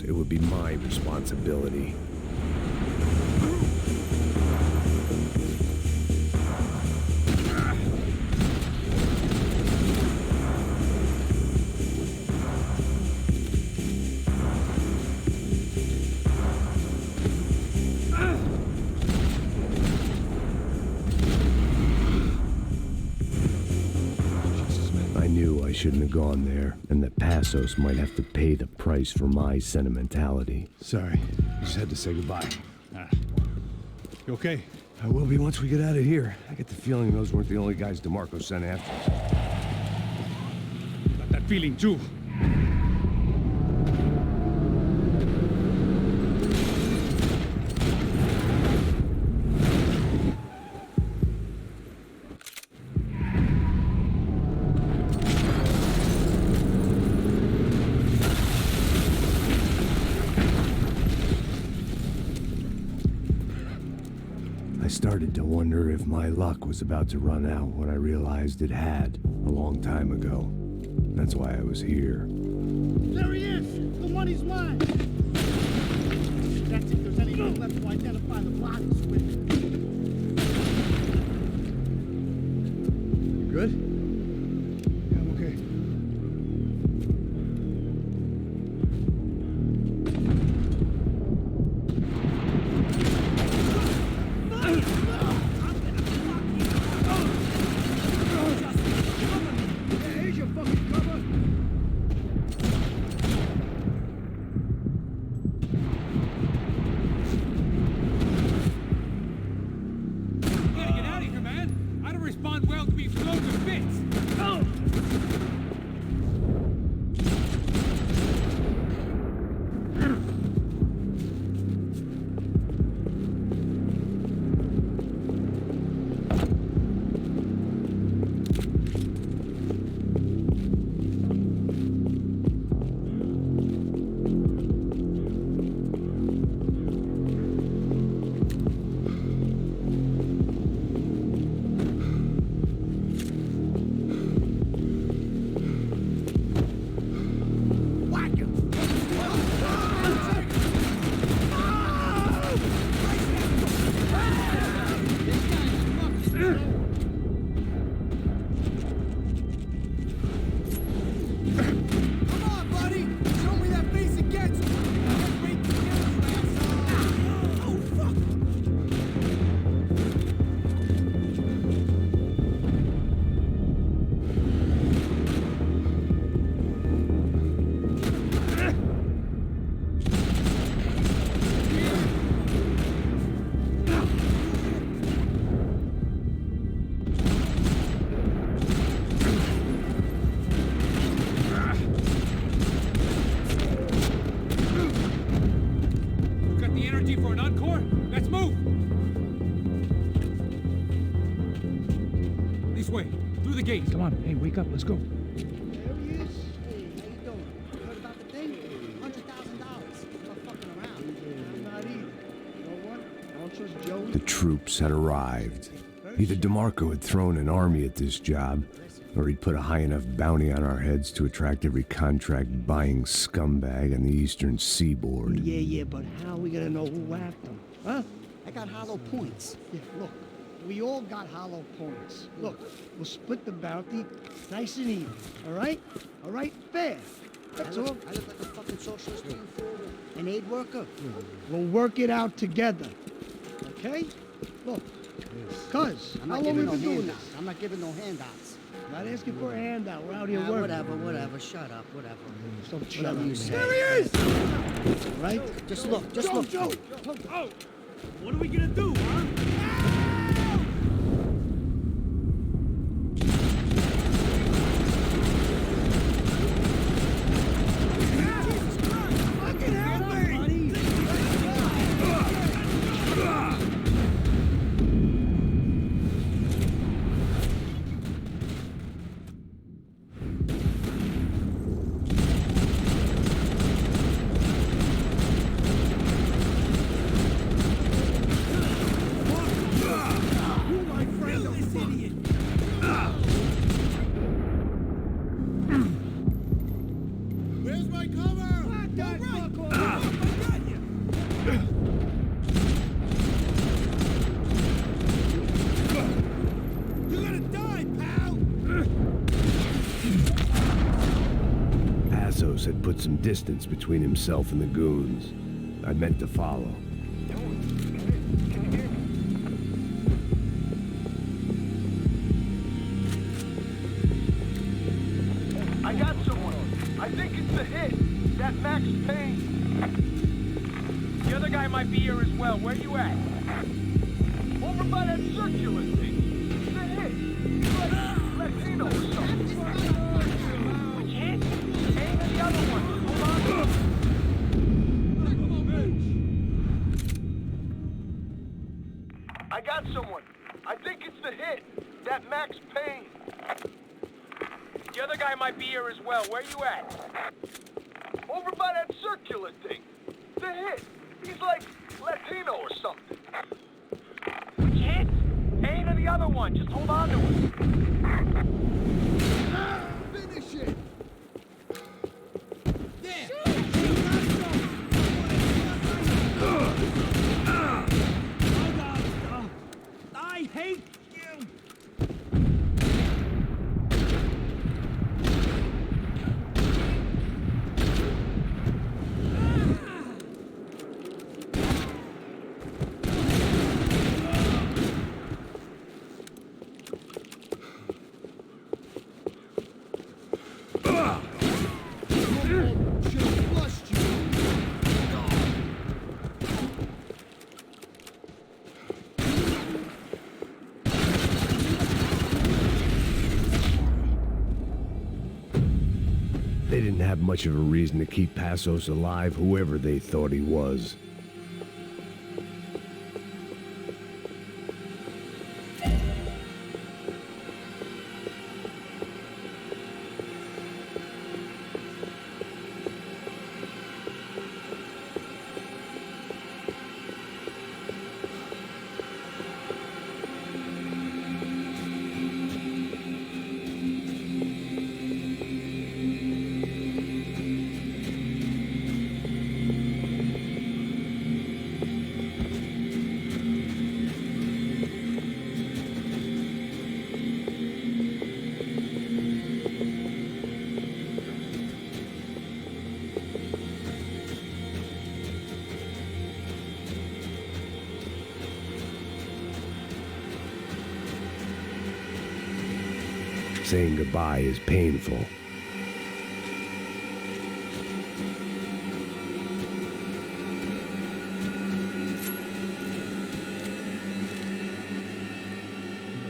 It would be my responsibility. I shouldn't have gone there, and that Passos might have to pay the price for my sentimentality. Sorry, I just had to say goodbye. You okay? I will be once we get out of here. I get the feeling those weren't the only guys DeMarco sent after. Got that feeling too. I started to wonder if my luck was about to run out when I realized it had a long time ago. That's why I was here. There he is! The money's mine! That's if there's anything left to identify the blockers with. You good? Yeah, I'm okay. Respond well to be blown to bits. Cor, let's move! This way, through the gate. Come on, hey, wake up, let's go. There he is. Hey, how you doing? You heard about the thing? $100,000. I'm not fucking around. I'm not either. You know what? I don't trust Joey. The troops had arrived. Either DeMarco had thrown an army at this job, or he'd put a high enough bounty on our heads to attract every contract-buying scumbag on the eastern seaboard. Yeah, but how are we gonna know who whacked him? Huh? I got hollow points. Yeah, look. We all got hollow points. Look, we'll split the bounty nice and even. All right? All right? Fair. That's all. I look like a fucking socialist being fool. An aid worker? We'll work it out together. Okay? Look. Cuz, how long have we been doing this? I'm not giving no handouts. Not asking for a handout. We're out here working. Whatever. Shut up, whatever. Shut up, you say. There he is! Right? Just look, Joe. Oh, what are we gonna do, huh? Had put some distance between himself and the goons. I meant to follow. I got someone. I think it's the hit. That Max Payne. The other guy might be here as well. Where you at? Over by that circular thing. It's the hit. He's like Latino or something. We can't. Ain't the other one. Hold on. I got someone. I think it's the hit. That Max Payne. The other guy might be here as well. Where you at? Over by that circular thing. The hit. He's like Latino or something. We can't. Ain't the other one. Just hold on to him. Finish it. I hate you! They didn't have much of a reason to keep Passos alive, whoever they thought he was. Saying goodbye is painful.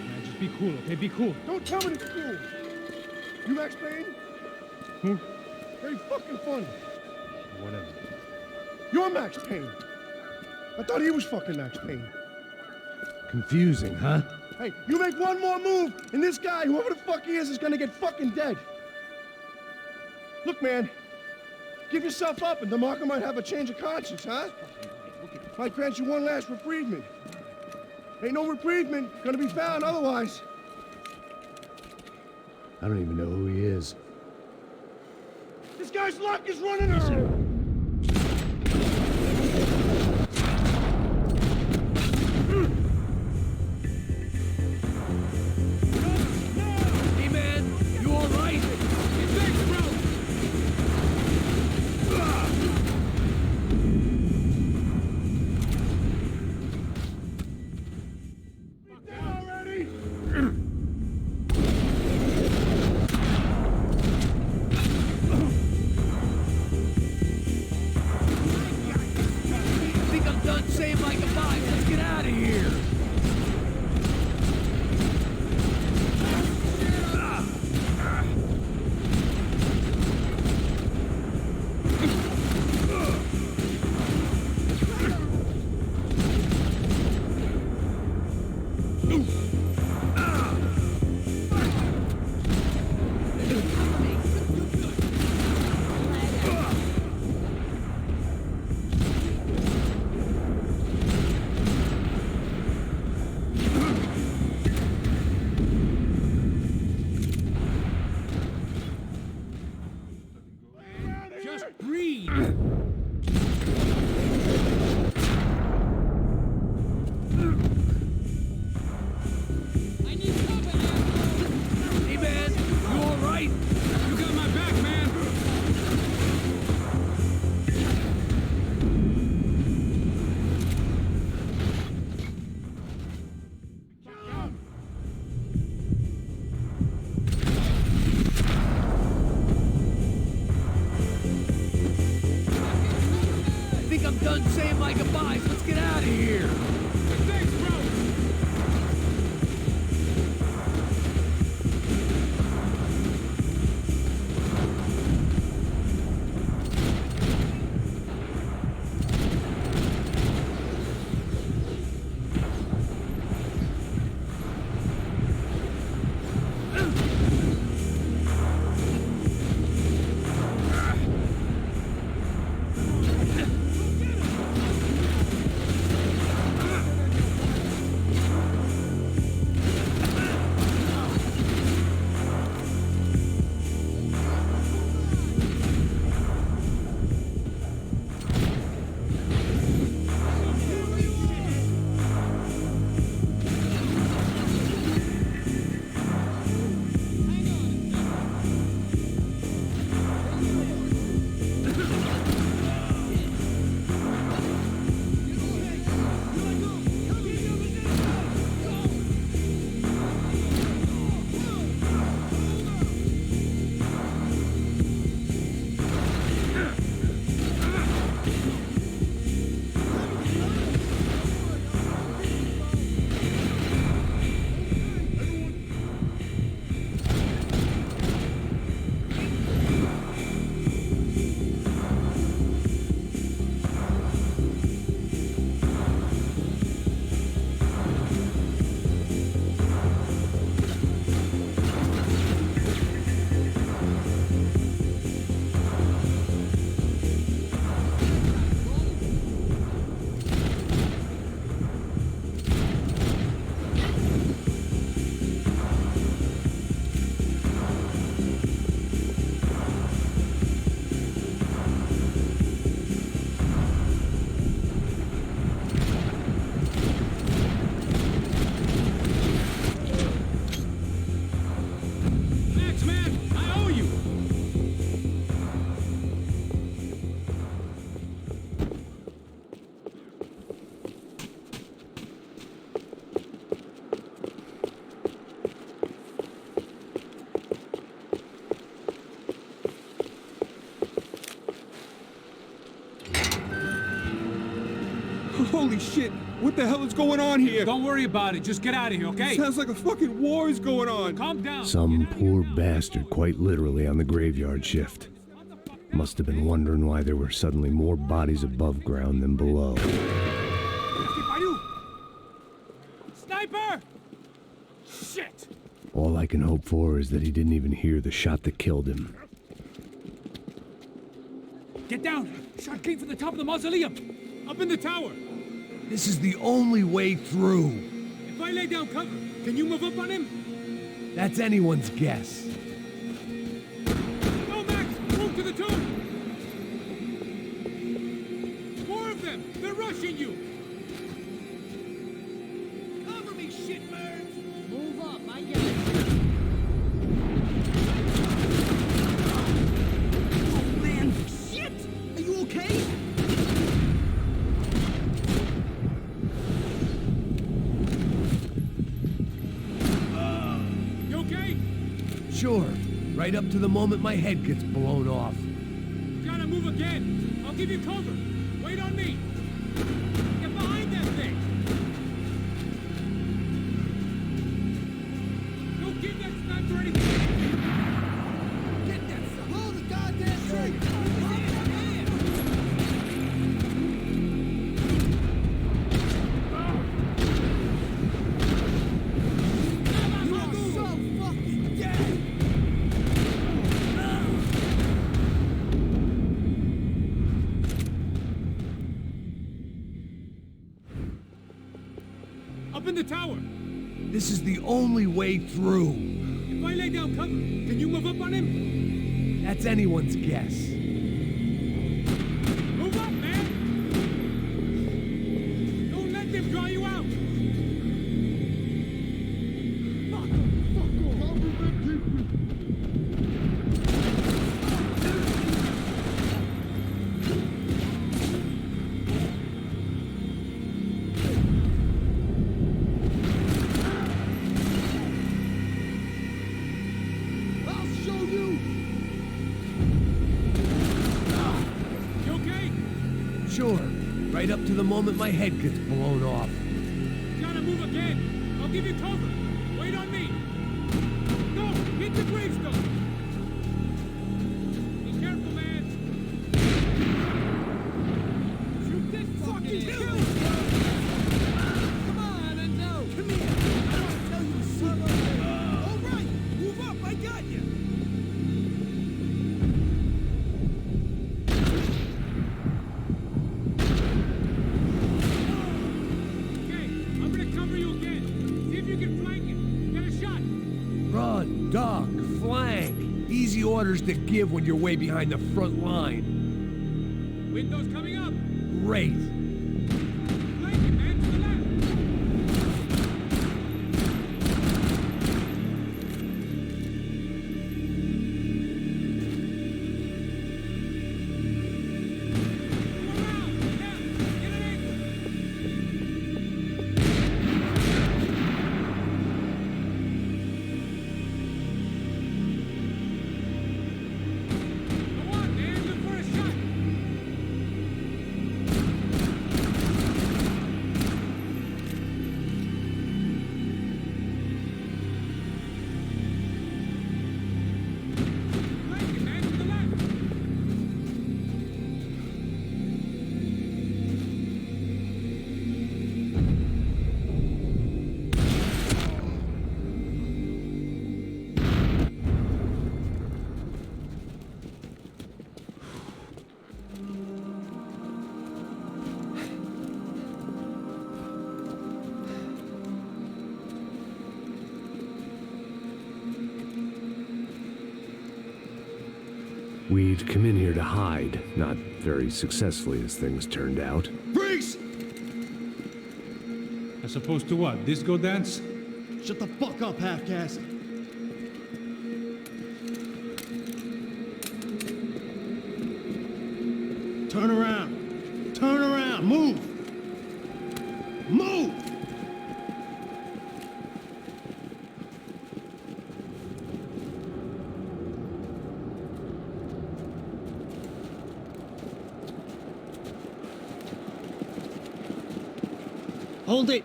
Man, just be cool, okay? Be cool. Don't tell me to be cool. You Max Payne? Who? Very fucking funny. Whatever. You're Max Payne. I thought he was fucking Max Payne. Confusing, huh? Hey, you make one more move, and this guy, whoever the fuck he is gonna get fucking dead. Look, man, give yourself up, and DeMarco might have a change of conscience, huh? Might grant you one last reprievement. Ain't no reprievement gonna be found otherwise. I don't even know who he is. This guy's luck is running out. Hey, man, you all right? Thanks, bro. Saying my goodbyes. Let's get out of here. I'm done saying my goodbyes. Let's get out of here. Thanks, bro. Holy shit! What the hell is going on here? Don't worry about it. Just get out of here, okay? Sounds like a fucking war is going on. Calm down. Some poor bastard quite literally on the graveyard shift. Must have been wondering why there were suddenly more bodies above ground than below. Sniper! Shit! All I can hope for is that he didn't even hear the shot that killed him. Get down! Shot came from the top of the mausoleum! Up in the tower! This is the only way through. If I lay down cover, can you move up on him? That's anyone's guess. Go, Max! Move to the tomb! More of them! They're rushing you! Cover me, shitbirds! Move up, I get it. Oh, man! Shit! Are you okay? You okay? Sure. Right up to the moment my head gets blown off. You gotta move again! I'll give you cover! Wait on me! Get behind that thing! Don't give that sniper anything! Get that son! Blow the goddamn tree! Up in the tower! This is the only way through. If I lay down cover, can you move up on him? That's anyone's guess. Move up, man! Don't let them draw you out! Fuck off! Sure. Right up to the moment my head gets blown off. You gotta move again! I'll give you cover! Wait on me! Go! Hit the gravestone! Be careful, man! Shoot this fucking kill! Come on, Enzo! Come here! I want to tell you a secret! All right! Move up! I got you! Run, duck, flank. Easy orders to give when you're way behind the front line. Windows coming up! Great. Flank it, man, to the left! We'd come in here to hide, not very successfully as things turned out. Freeze! As opposed to what? Disco dance? Shut the fuck up, half-caste. Turn around. Turn around. Move. Move! Hold it!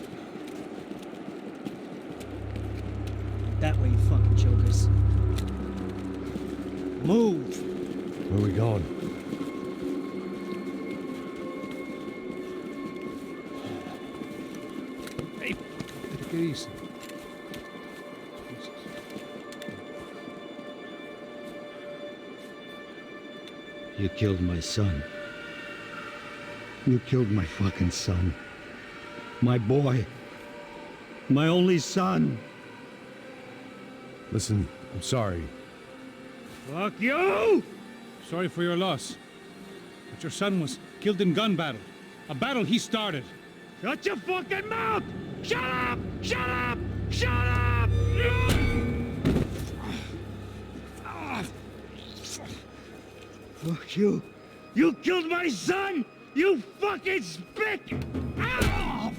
That way, you fucking jokers. Move! Where are we going? Hey, it easy. You killed my son. You killed my fucking son. My boy. My only son. Listen, I'm sorry. Fuck you! Sorry for your loss. But your son was killed in gun battle. A battle he started. Shut your fucking mouth! Shut up! Shut up! Shut up! Fuck you. You killed my son! You fucking spick! Ow!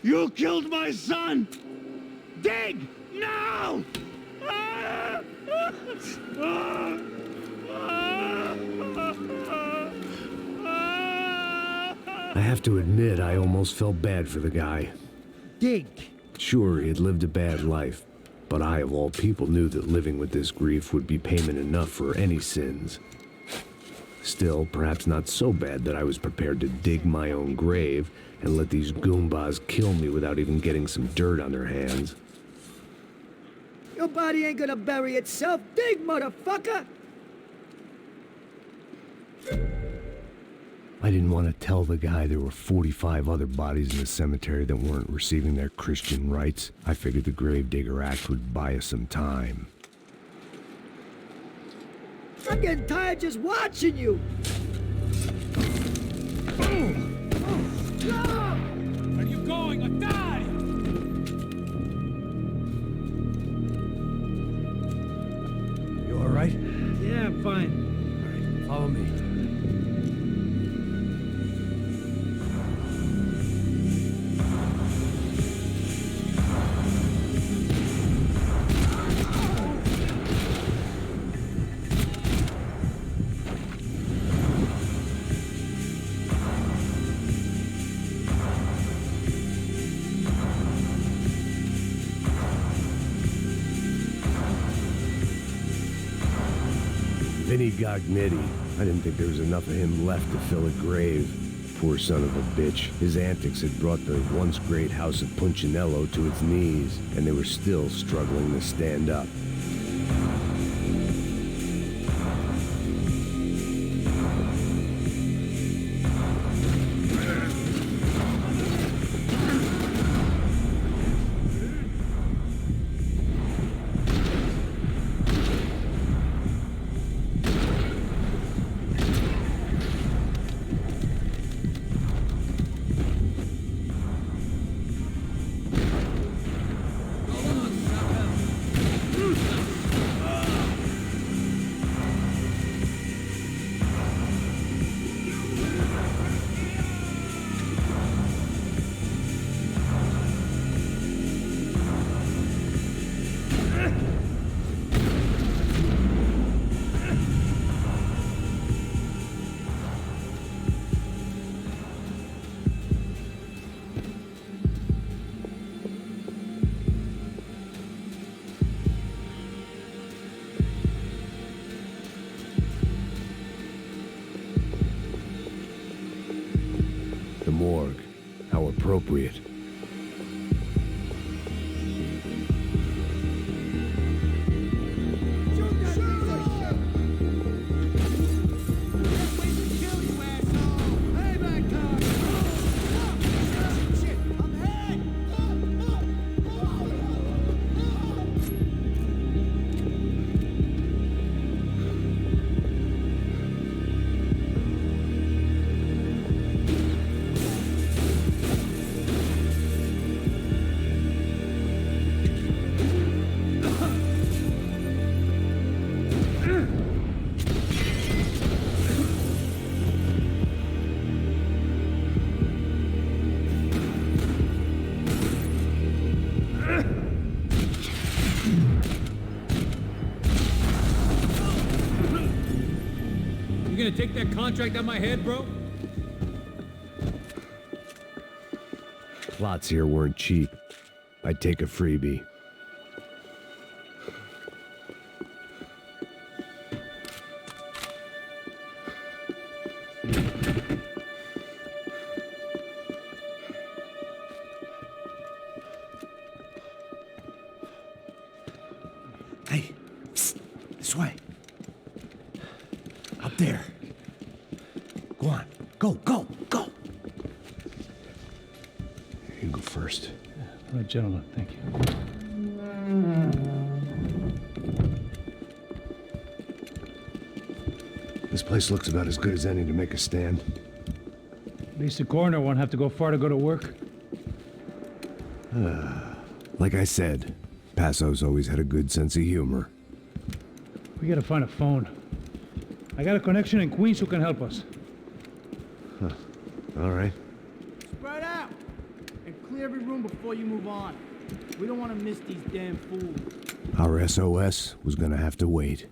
You killed my son! Dig! No! I have to admit, I almost felt bad for the guy. Dig! Sure, he had lived a bad life, but I, of all people, knew that living with this grief would be payment enough for any sins. Still, perhaps not so bad that I was prepared to dig my own grave and let these goombas kill me without even getting some dirt on their hands. Your body ain't gonna bury itself. Dig, motherfucker! I didn't want to tell the guy there were 45 other bodies in the cemetery that weren't receiving their Christian rites. I figured the Gravedigger Act would buy us some time. I'm getting tired just watching you. Where are you going? Or die! You all right? Yeah, I'm fine. All right, follow me. Vinny Gognitti. I didn't think there was enough of him left to fill a grave. Poor son of a bitch. His antics had brought the once great house of Punchinello to its knees, and they were still struggling to stand up. The morgue. How appropriate. You gonna take that contract on my head, bro? Plots here weren't cheap. I'd take a freebie. Go, go, go! You go first. All right, gentlemen, thank you. This place looks about as good as any to make a stand. At least the coroner won't have to go far to go to work. Like I said, Passo's always had a good sense of humor. We gotta find a phone. I got a connection in Queens who can help us. Huh. All right. Spread out! And clear every room before you move on. We don't want to miss these damn fools. Our SOS was gonna have to wait.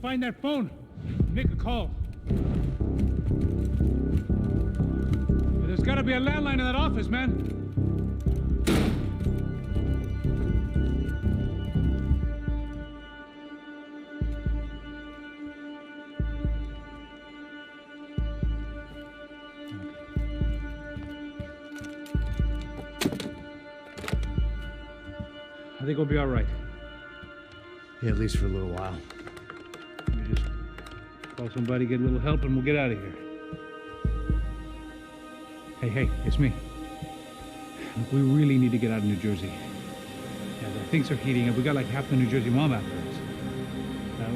Find that phone. Make a call. There's gotta be a landline in that office, man. I think we'll be all right. Yeah, at least for a little while. Call somebody, get a little help, and we'll get out of here. Hey, it's me. Look, we really need to get out of New Jersey. Yeah, things are heating up. We got like half the New Jersey mob after us.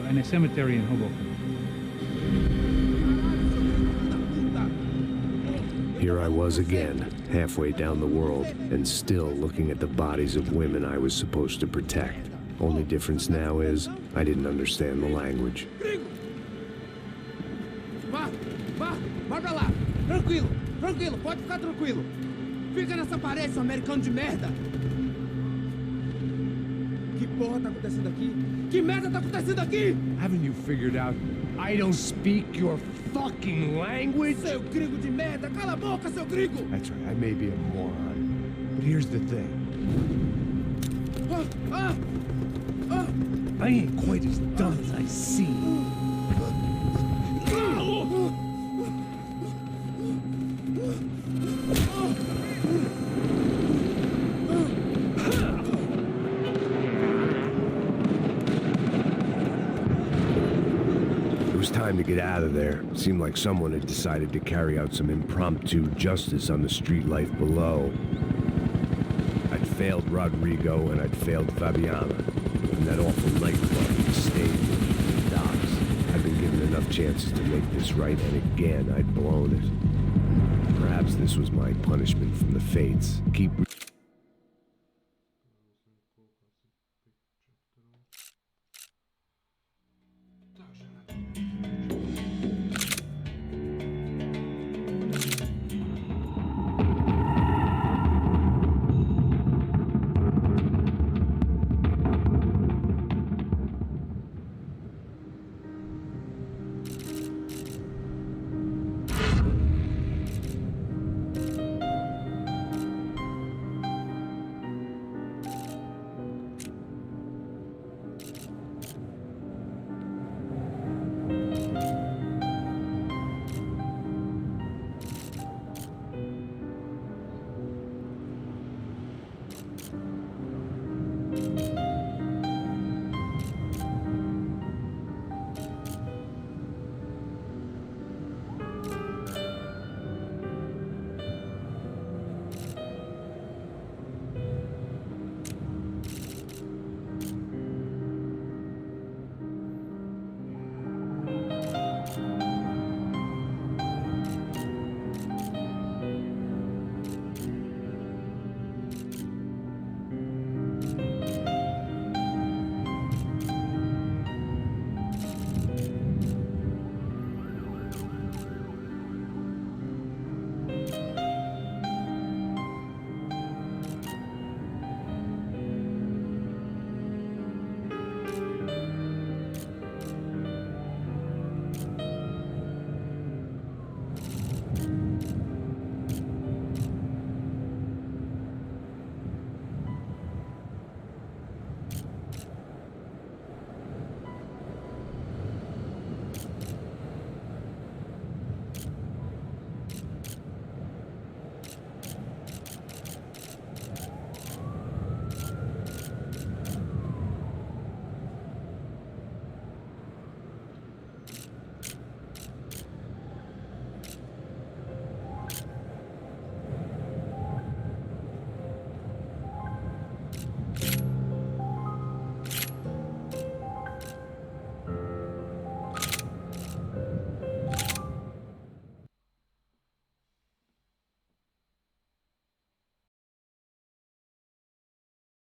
And a cemetery in Hoboken. Here I was again, halfway down the world, and still looking at the bodies of women I was supposed to protect. Only difference now is, I didn't understand the language. Vai pra lá! Tranquilo, pode ficar tranquilo. Fica nessa parede, seu americano de merda! Que porra tá acontecendo aqui? Que merda tá acontecendo aqui? Haven't you figured out I don't speak your fucking language? Seu gringo de merda! Cala a boca, seu gringo! That's right, I may be a moron. But here's the thing. I ain't quite as dumb as I seem. It was time to get out of there. Seemed like someone had decided to carry out some impromptu justice on the street life below. I'd failed Rodrigo and I'd failed Fabiana. In that awful nightclub, the stage, the docks. I'd been given enough chances to make this right, and again I'd blown it. Perhaps this was my punishment from the fates. Keep